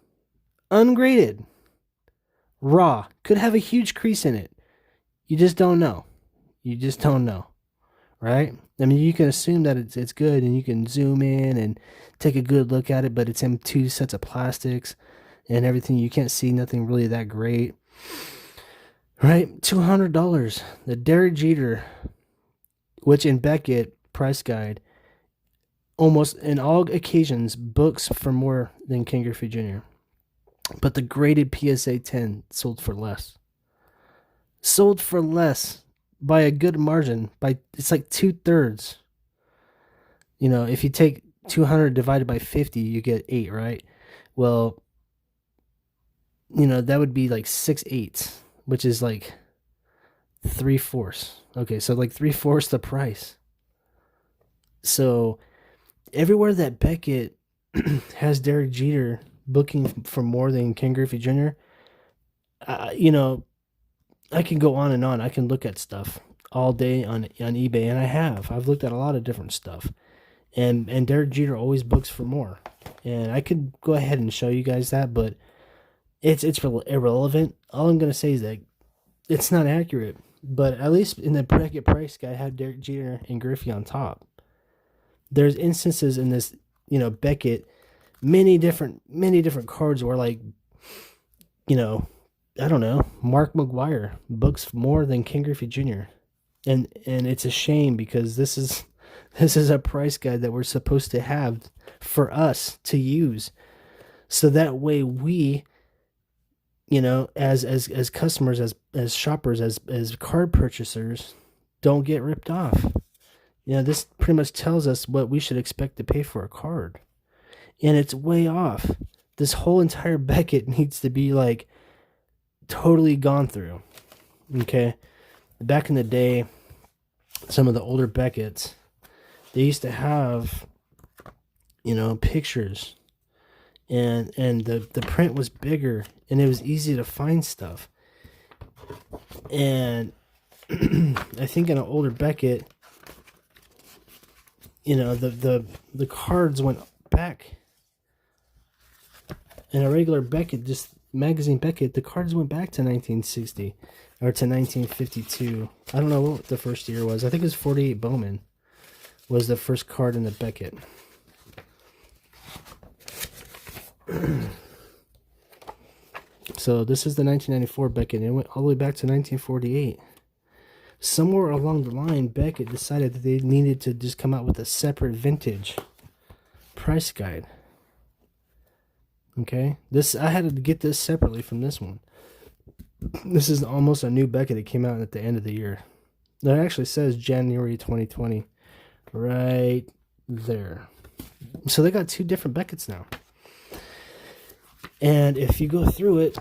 raw, could have a huge crease in it. You just don't know. Right? I mean, you can assume that it's good, and you can zoom in and take a good look at it, but it's in two sets of plastics and everything. You can't see nothing really that great. Right? $200. The Derek Jeter, which in Beckett price guide, almost in all occasions books for more than Ken Griffey Jr. But the graded PSA 10 sold for less. Sold for less by a good margin. It's like 2/3. You know, if you take 200 divided by 50, you get 8, right? Well, you know, that would be like 6/8, which is like 3/4. Okay, so like 3/4 the price. So everywhere that Beckett has Derek Jeter booking for more than Ken Griffey Jr., you know, I can go on and on. I can look at stuff all day on eBay, and I've looked at a lot of different stuff. And Derek Jeter always books for more. And I could go ahead and show you guys that, but it's irrelevant. All I'm going to say is that it's not accurate. But at least in the bracket price guide, I have Derek Jeter and Griffey on top. There's instances in this, you know, Beckett, many different cards where, like, you know, I don't know, Mark McGwire books more than Ken Griffey Jr. And it's a shame because this is a price guide that we're supposed to have for us to use, so that way we, you know, as customers, as shoppers, as card purchasers, don't get ripped off. You know, this pretty much tells us what we should expect to pay for a card, and it's way off. This whole entire Beckett needs to be like totally gone through. Okay, back in the day, some of the older Becketts, they used to have, you know, pictures, and the print was bigger, and it was easy to find stuff. And I think in an older Beckett, you know, the cards went back. In a regular Beckett, just magazine Beckett, the cards went back to 1960 or to 1952. I don't know what the first year was. I think it was 48 Bowman was the first card in the Beckett. So this is the 1994 Beckett, and it went all the way back to 1948. Somewhere along the line, Beckett decided that they needed to just come out with a separate vintage price guide. Okay, I had to get this separately from this one. This is almost a new Beckett. It came out at the end of the year. That actually says January 2020 right there. So they got two different Becketts now. And if you go through it,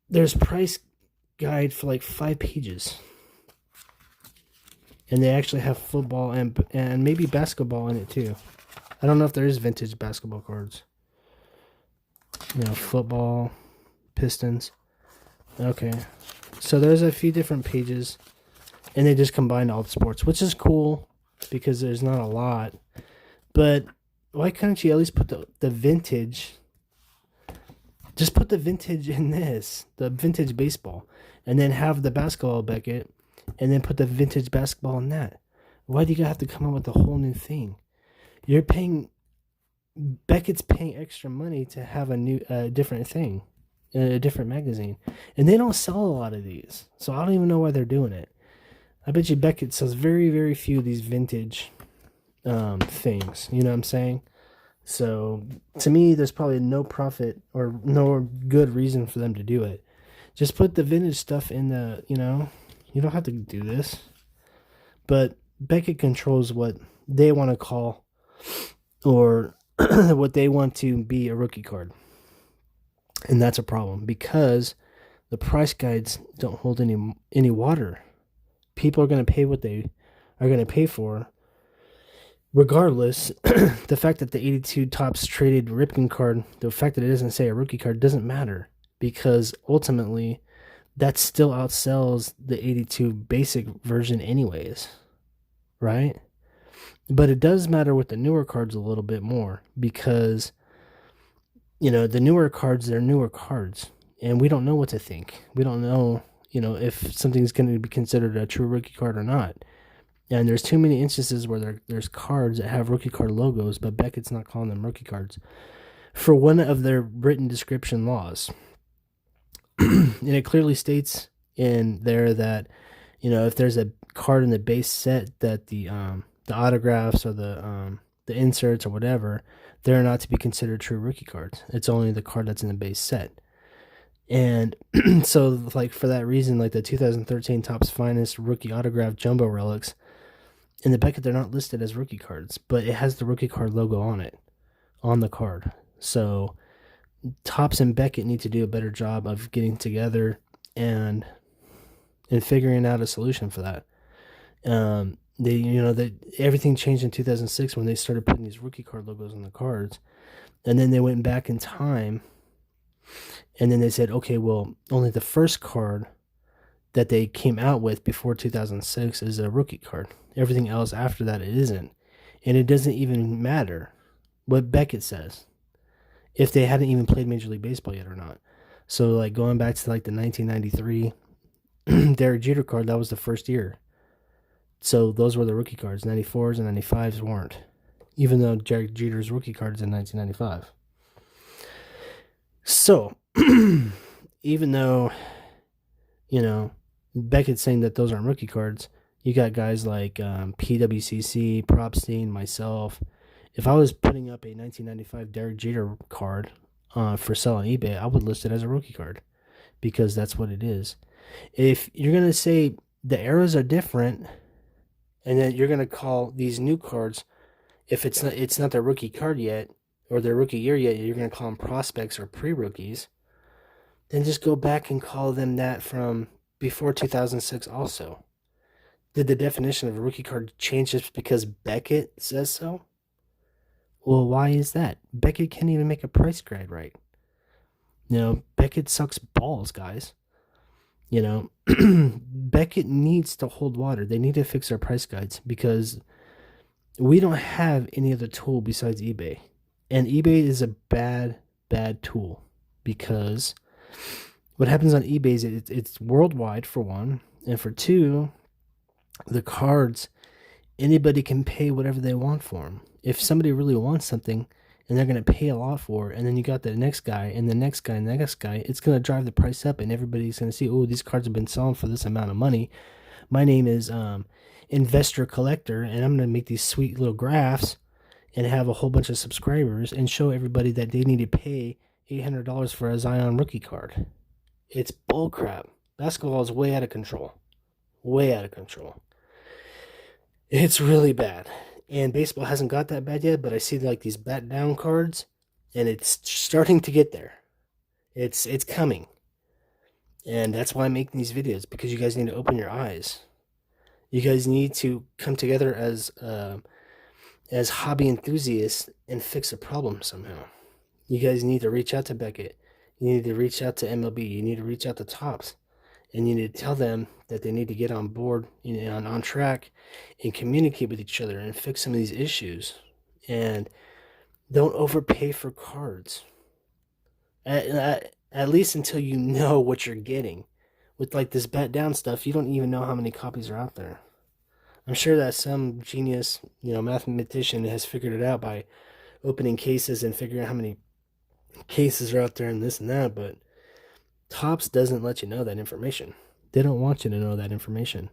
there's price guide for like 5 pages. And they actually have football and maybe basketball in it too. I don't know if there is vintage basketball cards. You know, football, Pistons. Okay. So there's a few different pages, and they just combine all the sports, which is cool because there's not a lot. But why couldn't you at least put the vintage? Just put the vintage in this, the vintage baseball, and then have the basketball Beckett, and then put the vintage basketball in that. Why do you have to come up with a whole new thing? You're paying Beckett's paying extra money to have a new, different thing, a different magazine, and they don't sell a lot of these, so I don't even know why they're doing it. I bet you Beckett sells very, very few of these vintage things. You know what I'm saying? So to me, there's probably no profit or no good reason for them to do it. Just put the vintage stuff in the, you don't have to do this. But Beckett controls what they want to call or what they want to be a rookie card. And that's a problem because the price guides don't hold any water. People are going to pay what they are going to pay for. Regardless, the fact that the 82 Topps traded Ripken card, the fact that it doesn't say a rookie card doesn't matter because ultimately that still outsells the 82 basic version anyways, right? But it does matter with the newer cards a little bit more because, the newer cards, they're newer cards and we don't know what to think. We don't know, if something's going to be considered a true rookie card or not. And there's too many instances where there's cards that have rookie card logos, but Beckett's not calling them rookie cards for one of their written description laws. And it clearly states in there that, if there's a card in the base set that the autographs or the inserts or whatever, they're not to be considered true rookie cards. It's only the card that's in the base set. And so, like, for that reason, like the 2013 Topps Finest rookie autograph jumbo relics, in the Beckett, they're not listed as rookie cards, but it has the rookie card logo on it, on the card. So Topps and Beckett need to do a better job of getting together and figuring out a solution for that. Everything changed in 2006 when they started putting these rookie card logos on the cards, and then they went back in time, and then they said, okay, well, only the first card that they came out with before 2006 is a rookie card. Everything else after that, it isn't. And it doesn't even matter what Beckett says if they hadn't even played Major League Baseball yet or not. So, like, going back to, like, the 1993 Derek Jeter card, that was the first year. So those were the rookie cards. 94s and 95s weren't. Even though Derek Jeter's rookie card is in 1995. So, even though, Beckett's saying that those aren't rookie cards, you got guys like PWCC, Propstein, myself. If I was putting up a 1995 Derek Jeter card for sale on eBay, I would list it as a rookie card because that's what it is. If you're going to say the eras are different and then you're going to call these new cards, if it's not their rookie card yet or their rookie year yet, you're going to call them prospects or pre-rookies, then just go back and call them that from before 2006 also. Did the definition of a rookie card change just because Beckett says so? Well, why is that? Beckett can't even make a price guide right. Beckett sucks balls, guys. Beckett needs to hold water. They need to fix their price guides because we don't have any other tool besides eBay. And eBay is a bad, bad tool because what happens on eBay is it's worldwide, for one. And for two, the cards, anybody can pay whatever they want for them. If somebody really wants something and they're going to pay a lot for it, and then you got the next guy and the next guy and the next guy, it's going to drive the price up and everybody's going to see, oh, these cards have been selling for this amount of money. My name is Investor Collector, and I'm going to make these sweet little graphs and have a whole bunch of subscribers and show everybody that they need to pay $800 for a Zion rookie card. It's bullcrap. Basketball is way out of control. Way out of control. It's really bad. And baseball hasn't got that bad yet, but I see like these bat down cards, and it's starting to get there. It's coming. And that's why I'm making these videos, because you guys need to open your eyes. You guys need to come together as hobby enthusiasts and fix a problem somehow. You guys need to reach out to Beckett. You need to reach out to MLB. You need to reach out to Topps. And you need to tell them that they need to get on board, on track, and communicate with each other and fix some of these issues. And don't overpay for cards. At least until you know what you're getting. With like this bet down stuff, you don't even know how many copies are out there. I'm sure that some genius, mathematician has figured it out by opening cases and figuring out how many cases are out there and this and that, but Tops doesn't let you know that information. They don't want you to know that information.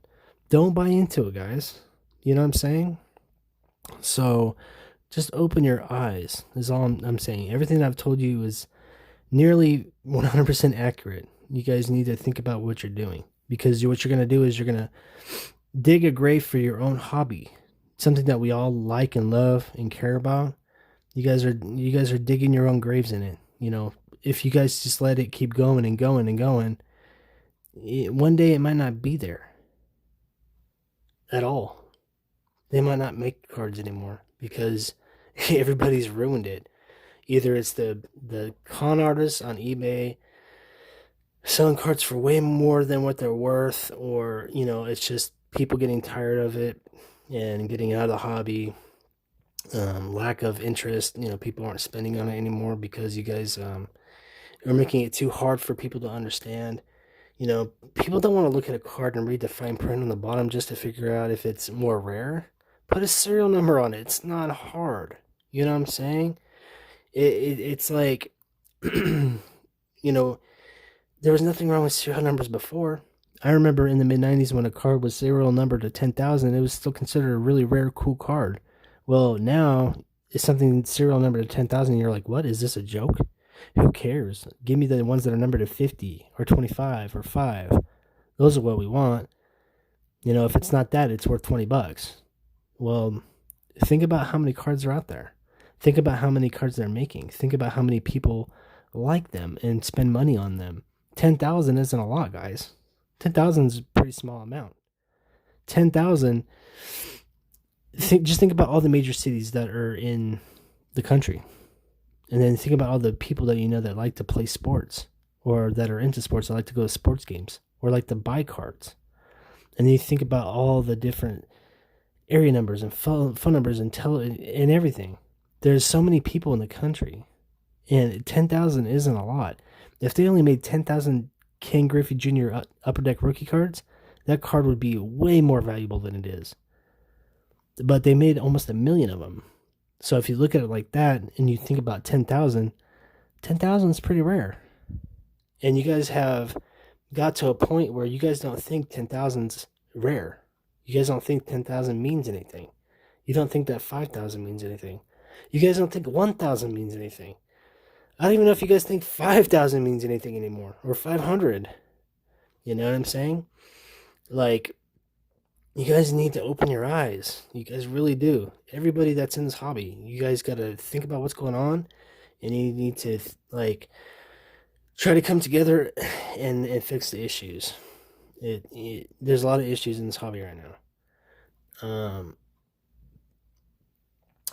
Don't buy into it, guys. You know what I'm saying? So just open your eyes, is all I'm saying. Everything that I've told you is nearly 100% accurate. You guys need to think about what you're doing, because what you're going to do is you're going to dig a grave for your own hobby, something that we all like and love and care about. You guys are digging your own graves in it. If you guys just let it keep going and going and going, one day it might not be there at all. They might not make cards anymore because everybody's ruined it. Either it's the con artists on eBay selling cards for way more than what they're worth, or it's just people getting tired of it and getting out of the hobby. Lack of interest. People aren't spending on it anymore because you guys are making it too hard for people to understand. People don't want to look at a card and read the fine print on the bottom just to figure out if it's more rare. Put a serial number on it. It's not hard. You know what I'm saying? It's like, there was nothing wrong with serial numbers before. I remember in the mid-90s when a card was serial numbered to 10,000, it was still considered a really rare, cool card. Well, now it's something serial numbered to 10,000, and you're like, what? Is this a joke? Who cares? Give me the ones that are numbered to 50 or 25 or 5. Those are what we want. If it's not that, it's worth $20. Well, think about how many cards are out there. Think about how many cards they're making. Think about how many people like them and spend money on them. 10,000 isn't a lot, guys. 10,000 is a pretty small amount. 10,000, just think about all the major cities that are in the country. And then think about all the people that that like to play sports, or that are into sports, that like to go to sports games, or like to buy cards. And then you think about all the different area numbers and phone numbers and everything. There's so many people in the country, and 10,000 isn't a lot. If they only made 10,000 Ken Griffey Jr. Upper Deck rookie cards, that card would be way more valuable than it is. But they made almost 1 million of them. So if you look at it like that and you think about 10,000, 10,000 is pretty rare. And you guys have got to a point where you guys don't think 10,000's rare. You guys don't think 10,000 means anything. You don't think that 5,000 means anything. You guys don't think 1,000 means anything. I don't even know if you guys think 5,000 means anything anymore, or 500. You know what I'm saying? Like, you guys need to open your eyes. You guys really do. Everybody that's in this hobby, you guys got to think about what's going on, and you need to try to come together and fix the issues. There's a lot of issues in this hobby right now.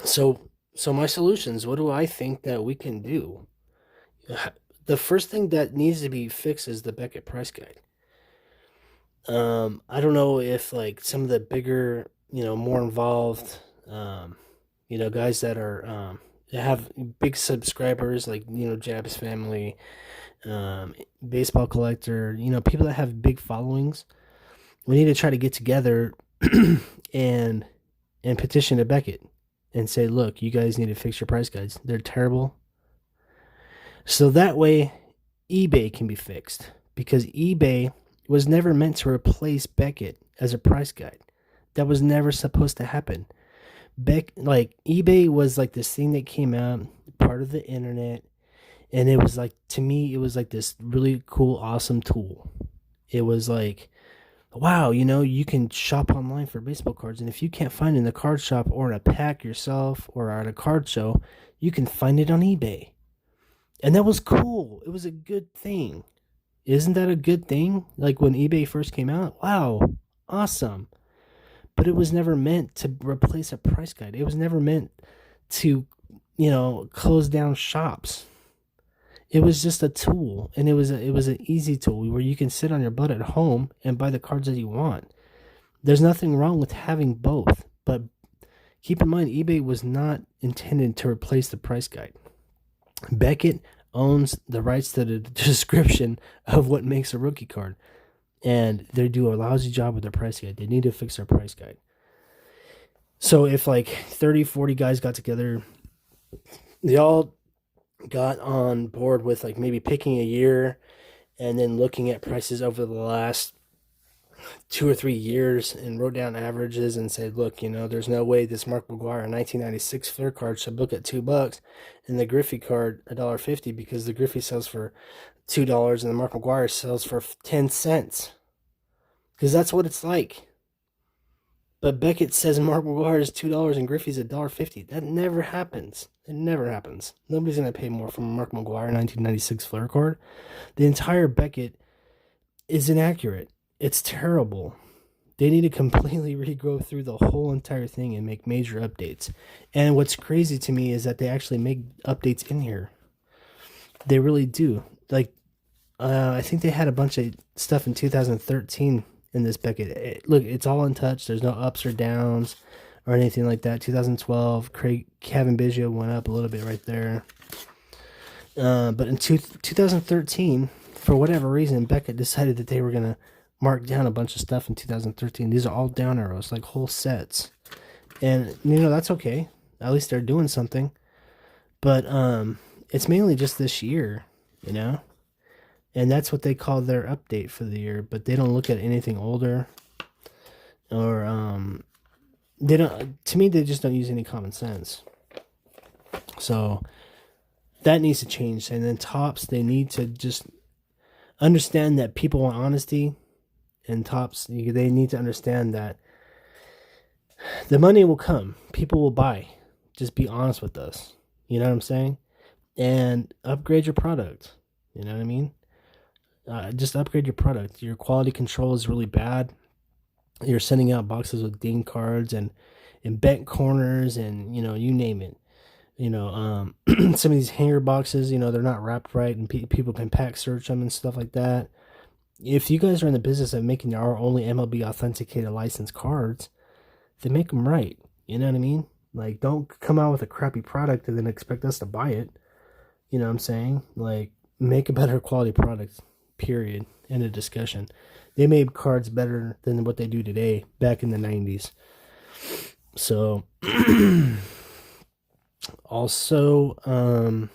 So my solutions, what do I think that we can do? The first thing that needs to be fixed is the Beckett price guide. I don't know if like some of the bigger, more involved, guys that are that have big subscribers, like Jab's family, baseball collector, people that have big followings. We need to try to get together and petition to Beckett and say, look, you guys need to fix your price guides. They're terrible. So that way eBay can be fixed, because eBay was never meant to replace Beckett as a price guide. That was never supposed to happen. eBay was like this thing that came out, part of the internet, and it was like, to me, it was like this really cool, awesome tool. It was like, wow, you can shop online for baseball cards, and if you can't find it in the card shop or in a pack yourself or at a card show, you can find it on eBay. And that was cool. It was a good thing. Isn't that a good thing? Like when eBay first came out, wow, awesome. But it was never meant to replace a price guide. It was never meant to, close down shops. It was just a tool, and it was an easy tool where you can sit on your butt at home and buy the cards that you want. There's nothing wrong with having both, but keep in mind, eBay was not intended to replace the price guide. Beckett owns the rights to the description of what makes a rookie card, and they do a lousy job with their price guide. They need to fix their price guide. So if like 30, 40 guys got together, they all got on board with like maybe picking a year and then looking at prices over the last 2 or 3 years and wrote down averages and said, look, there's no way this Mark McGwire 1996 Flair card should book at $2 and the Griffey card $1.50 because the Griffey sells for $2 and the Mark McGwire sells for 10 cents. Because that's what it's like. But Beckett says Mark McGwire is $2 and Griffey's $1.50. That never happens. It never happens. Nobody's going to pay more for a Mark McGwire 1996 Flair card. The entire Beckett is inaccurate. It's terrible. They need to completely regrow through the whole entire thing and make major updates. And what's crazy to me is that they actually make updates in here. They really do. Like, I think they had a bunch of stuff in 2013 in this Beckett. Look, it's all untouched. There's no ups or downs or anything like that. 2012, Kevin Biggio went up a little bit right there. But in 2013, for whatever reason, Beckett decided that they were going to mark down a bunch of stuff in 2013. These are all down arrows, like whole sets. And, that's okay. At least they're doing something. But it's mainly just this year, And that's what they call their update for the year, but they don't look at anything older, or they don't. To me, they just don't use any common sense. So that needs to change. And then Topps, they need to just understand that people want honesty, and Topps, they need to understand that the money will come, people will buy. Just be honest with us. You know what I'm saying? And upgrade your product. You know what I mean? Just upgrade your product. Your quality control is really bad. You're sending out boxes with ding cards and bent corners and, you name it. Some of these hanger boxes, they're not wrapped right and people can pack search them and stuff like that. If you guys are in the business of making our only MLB authenticated licensed cards, then make them right. You know what I mean? Like, don't come out with a crappy product and then expect us to buy it. You know what I'm saying? Like, make a better quality product. Period. End of discussion. They made cards better than what they do today back in the 90s. So, also, I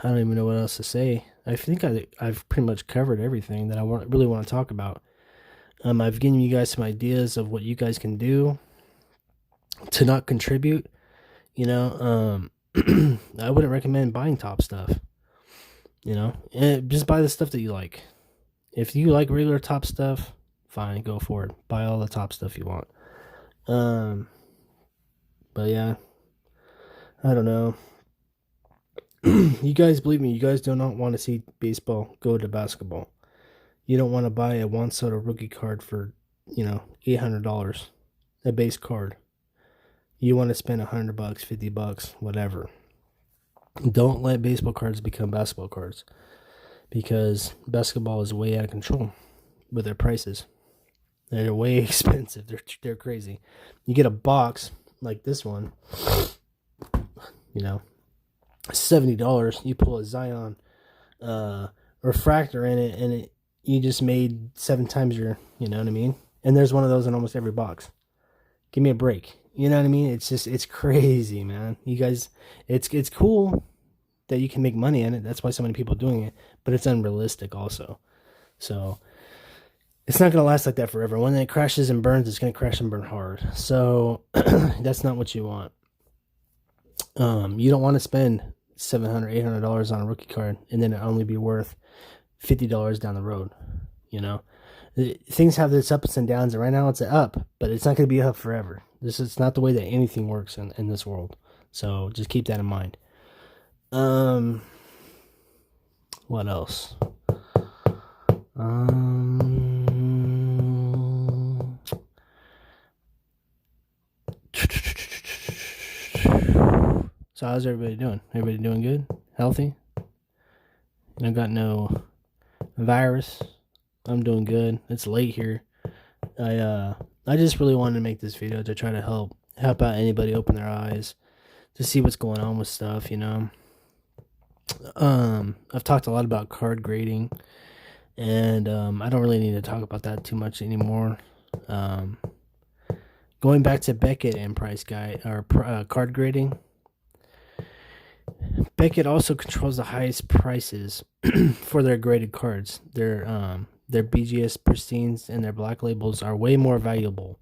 don't even know what else to say. I think I've pretty much covered everything that I really want to talk about. I've given you guys some ideas of what you guys can do to not contribute. I wouldn't recommend buying Top stuff. And just buy the stuff that you like. If you like regular Top stuff, fine, go for it. Buy all the Top stuff you want. But yeah, I don't know. You guys, believe me, you guys do not want to see baseball go to basketball. You don't want to buy a Juan Soto rookie card for, $800, a base card. You want to spend $100, $50, whatever. Don't let baseball cards become basketball cards, because basketball is way out of control with their prices. They're way expensive. They're crazy. You get a box like this one, $70. You pull a Zion refractor in it, and you just made 7 times your, you know what I mean? And there's one of those in almost every box. Give me a break. You know what I mean? It's crazy, man. You guys, it's cool that you can make money in it. That's why so many people are doing it, but it's unrealistic also. So it's not going to last like that forever. When it crashes and burns, it's going to crash and burn hard. So that's not what you want. You don't want to spend $700, $800 on a rookie card and then it only be worth $50 down the road. Things have its ups and downs, and right now it's up, but it's not going to be up forever. This is not the way that anything works in this world. So just keep that in mind. What else? So how's everybody doing? Everybody doing good? Healthy? I got no virus. I'm doing good. It's late here. I just really wanted to make this video to try to help out anybody open their eyes to see what's going on with stuff, I've talked a lot about card grading, and I don't really need to talk about that too much anymore. Going back to Beckett and price guide or card grading, Beckett also controls the highest prices for their graded cards. Their BGS pristines and their black labels are way more valuable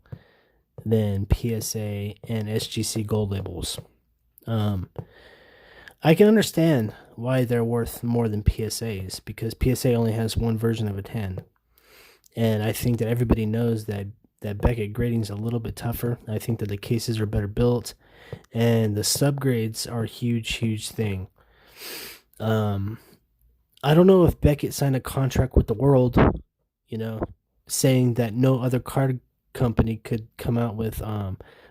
than PSA and SGC gold labels. I can understand why they're worth more than PSAs, because PSA only has one version of a 10. And I think that everybody knows that Beckett grading is a little bit tougher. I think that the cases are better built, and the subgrades are a huge thing. I don't know if Beckett signed a contract with the world, you know, saying that no other card company could come out with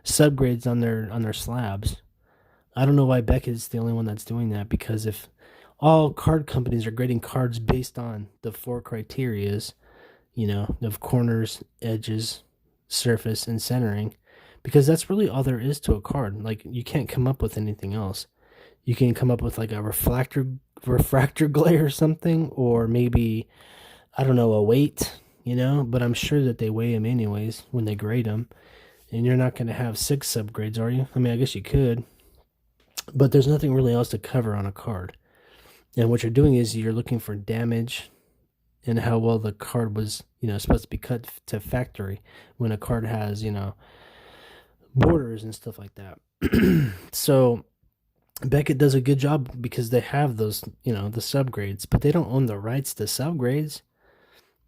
subgrades on their slabs. I don't know why Beckett is the only one that's doing that, because if all card companies are grading cards based on the four criterias, of corners, edges, surface, and centering, because that's really all there is to a card. Like, you can't come up with anything else. You can come up with like a refractor glare or something, or maybe, I don't know, a weight, but I'm sure that they weigh them anyways when they grade them. And you're not going to have 6 subgrades, are you? I mean, I guess you could, but there's nothing really else to cover on a card. And what you're doing is you're looking for damage and how well the card was, supposed to be cut to factory when a card has, borders and stuff like that. So Beckett does a good job because they have those, the subgrades, but they don't own the rights to subgrades.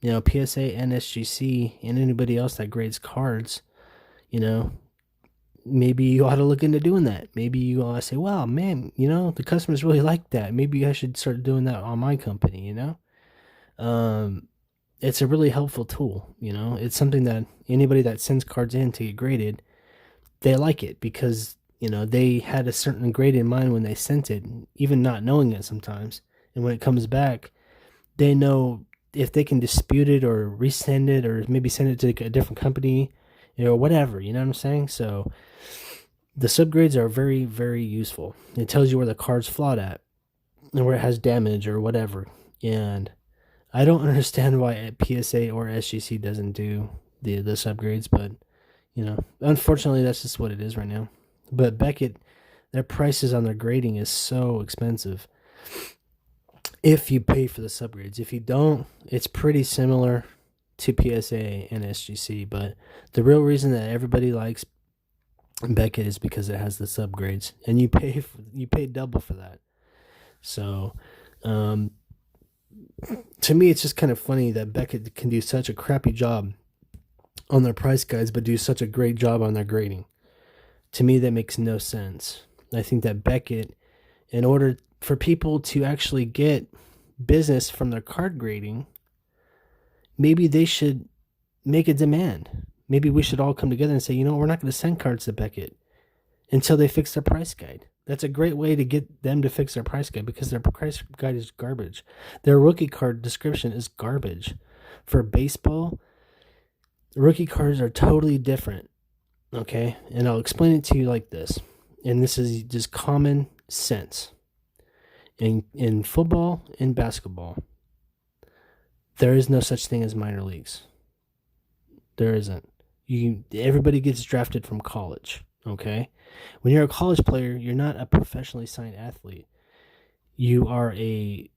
PSA and SGC and anybody else that grades cards, maybe you ought to look into doing that. Maybe you ought to say, wow, man, the customers really like that. Maybe I should start doing that on my company, It's a really helpful tool, It's something that anybody that sends cards in to get graded, they like it because, they had a certain grade in mind when they sent it, even not knowing it sometimes. And when it comes back, they know if they can dispute it or resend it or maybe send it to a different company or whatever, you know what I'm saying? So the subgrades are very, very useful. It tells you where the card's flawed at and where it has damage or whatever. And I don't understand why PSA or SGC doesn't do the subgrades, but, unfortunately, that's just what it is right now. But Beckett, their prices on their grading is so expensive if you pay for the subgrades. If you don't, it's pretty similar to PSA and SGC, but the real reason that everybody likes Beckett is because it has the subgrades, and you pay double for that. So, to me, it's just kind of funny that Beckett can do such a crappy job on their price guides, but do such a great job on their grading. To me, that makes no sense. I think that Beckett, in order for people to actually get business from their card grading, maybe they should make a demand. Maybe we should all come together and say, we're not going to send cards to Beckett until they fix their price guide. That's a great way to get them to fix their price guide, because their price guide is garbage. Their rookie card description is garbage. For baseball, rookie cards are totally different. Okay? And I'll explain it to you like this. And this is just common sense. In football and basketball, there is no such thing as minor leagues. There isn't. Everybody gets drafted from college. Okay? When you're a college player, you're not a professionally signed athlete. You are a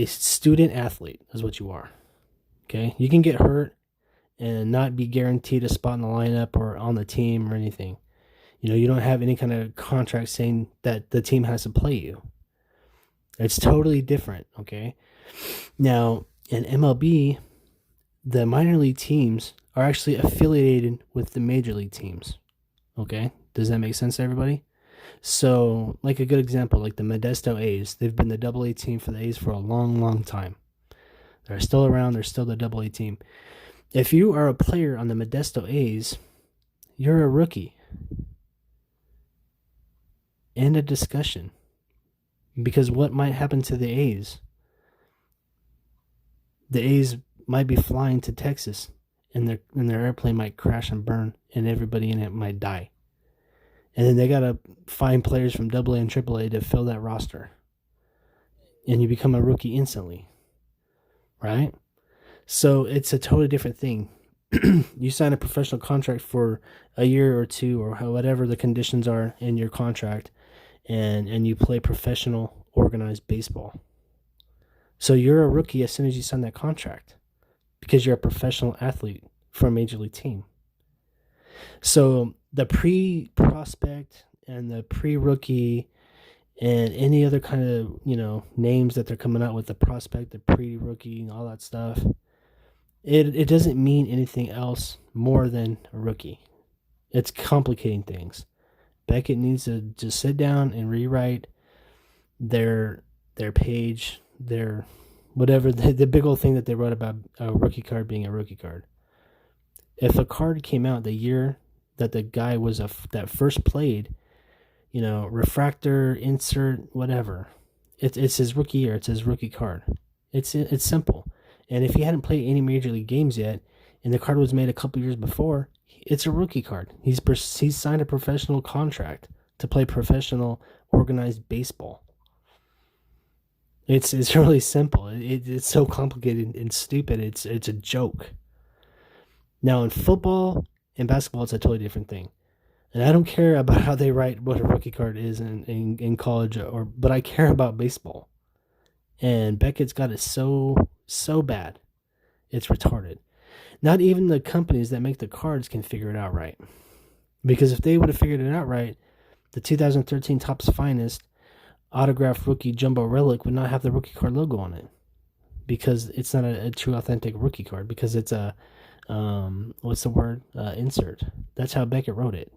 student athlete, is what you are. Okay? You can get hurt and not be guaranteed a spot in the lineup or on the team or anything. You don't have any kind of contract saying that the team has to play you. It's totally different, okay? Now, in MLB, the minor league teams are actually affiliated with the major league teams, okay? Does that make sense to everybody? So, like a good example, like the Modesto A's, they've been the AA team for the A's for a long time. They're still around. They're still the AA team. If you are a player on the Modesto A's, you're a rookie. End of discussion. Because what might happen to the A's? The A's might be flying to Texas, and their airplane might crash and burn, and everybody in it might die. And then they got to find players from AA and AAA to fill that roster. And you become a rookie instantly. Right? So it's a totally different thing. You sign a professional contract for a year or two or whatever the conditions are in your contract, and you play professional organized baseball. So you're a rookie as soon as you sign that contract because you're a professional athlete for a major league team. So the pre-prospect and the pre-rookie and any other kind of, names that they're coming out with, the prospect, the pre-rookie, and all that stuff, it doesn't mean anything else more than a rookie. It's complicating things. Beckett needs to just sit down and rewrite their page, their whatever, the big old thing that they wrote about a rookie card being a rookie card. If a card came out the year that the guy was that first played, refractor, insert, whatever, it's his rookie year. It's his rookie card. It's simple. And if he hadn't played any major league games yet, and the card was made a couple years before, it's a rookie card. He's signed a professional contract to play professional organized baseball. It's really simple. It's so complicated and stupid. It's a joke. Now in football and basketball, it's a totally different thing. And I don't care about how they write what a rookie card is in college, but I care about baseball. And Beckett's got it so bad. It's retarded. Not even the companies that make the cards can figure it out right. Because if they would have figured it out right, the 2013 Topps Finest autographed rookie jumbo relic would not have the rookie card logo on it. Because it's not a true authentic rookie card. Because it's a, insert. That's how Beckett wrote it.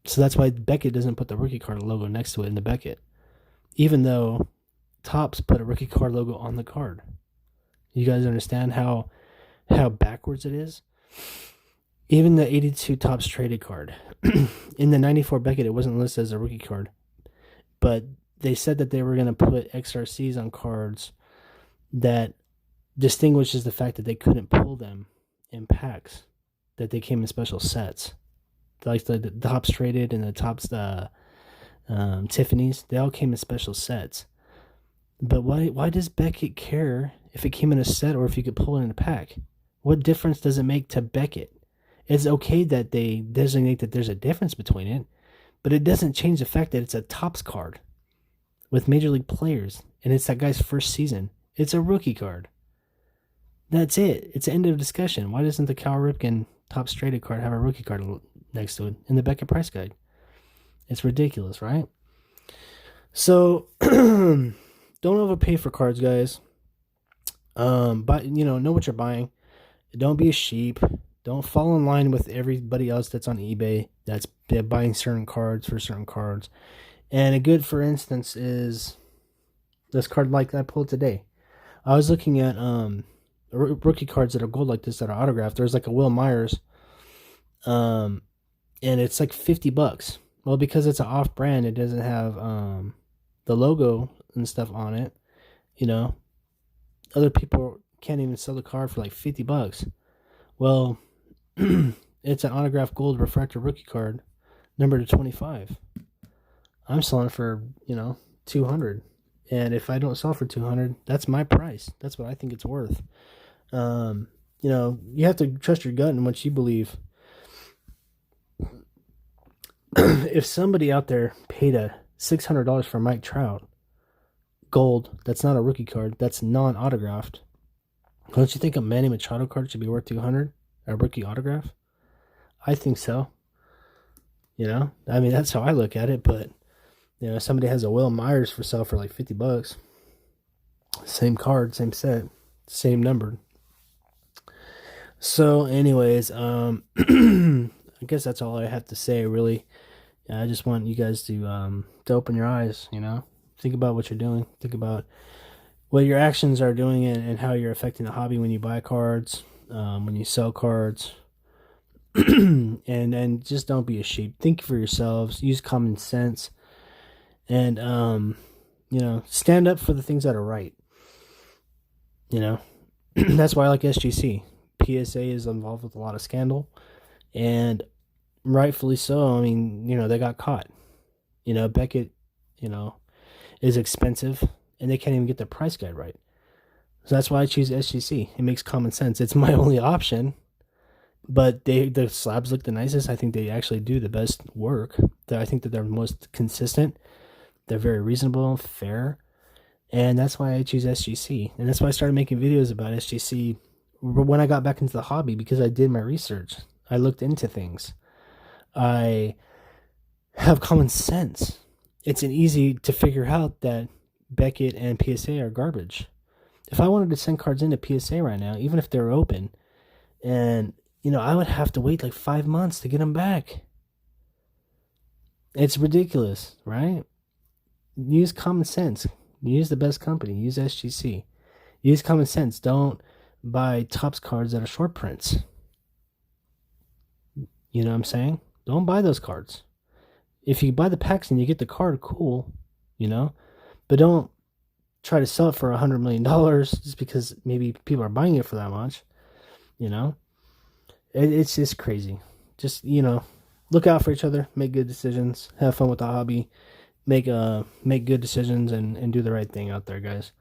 So that's why Beckett doesn't put the rookie card logo next to it in the Beckett. Even though Topps put a rookie card logo on the card. You guys understand how backwards it is? Even the 82 Topps traded card. In the 94 Beckett, it wasn't listed as a rookie card. But they said that they were going to put XRCs on cards that distinguishes the fact that they couldn't pull them in packs, that they came in special sets. Like the Topps traded and the Topps Tiffany's, they all came in special sets. But why does Beckett care if it came in a set or if you could pull it in a pack? What difference does it make to Beckett? It's okay that they designate that there's a difference between it, but it doesn't change the fact that it's a Topps card with major league players, and it's that guy's first season. It's a rookie card. That's it. It's the end of discussion. Why doesn't the Cal Ripken Topps traded card have a rookie card next to it in the Beckett price guide? It's ridiculous, right? So don't overpay for cards, guys. But know what you're buying. Don't be a sheep. Don't fall in line with everybody else that's on eBay that's buying certain cards for certain cards. And a good, for instance, is this card like I pulled today. I was looking at rookie cards that are gold like this that are autographed. There's like a Will Myers, and it's like $50. Well, because it's an off-brand, it doesn't have the logo and stuff on it. Other people can't even sell the card for like $50. Well, it's an autographed gold refractor rookie card, numbered to 25. I'm selling for $200, and if I don't sell for $200, that's my price. That's what I think it's worth. You have to trust your gut and what you believe. If somebody out there paid $600 for Mike Trout, gold, that's not a rookie card, that's non-autographed, don't you think a Manny Machado card should be worth $200? A rookie autograph? I think so. That's how I look at it. But somebody has a Will Myers for sale for like $50. Same card, same set, same number. So, anyways, I guess that's all I have to say. Really, I just want you guys to open your eyes. Think about what you're doing. Think about what your actions are doing and how you're affecting the hobby when you buy cards, when you sell cards. and just don't be a sheep. Think for yourselves. Use common sense. And, stand up for the things that are right. That's why I like SGC. PSA is involved with a lot of scandal. And rightfully so. They got caught. Beckett, is expensive. And they can't even get the price guide right. So that's why I choose SGC. It makes common sense. It's my only option. But the slabs look the nicest. I think they actually do the best work. I think that they're most consistent. They're very reasonable, fair, and that's why I choose SGC. And that's why I started making videos about SGC when I got back into the hobby, because I did my research. I looked into things. I have common sense. It's an easy to figure out that Beckett and PSA are garbage. If I wanted to send cards into PSA right now, even if they're open, and I would have to wait like 5 months to get them back. It's ridiculous, right? Use common sense. Use the best company. Use SGC. Use common sense. Don't buy Topps cards that are short prints. You know what I'm saying? Don't buy those cards. If you buy the packs and you get the card, cool, but don't try to sell it for $100 million just because maybe people are buying it for that much. It's just crazy. Just look out for each other, make good decisions, have fun with the hobby, make good decisions, and do the right thing out there, guys.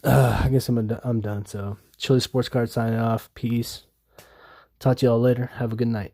I guess I'm done. So Chili Sports Card signing off. Peace. Talk to y'all later. Have a good night.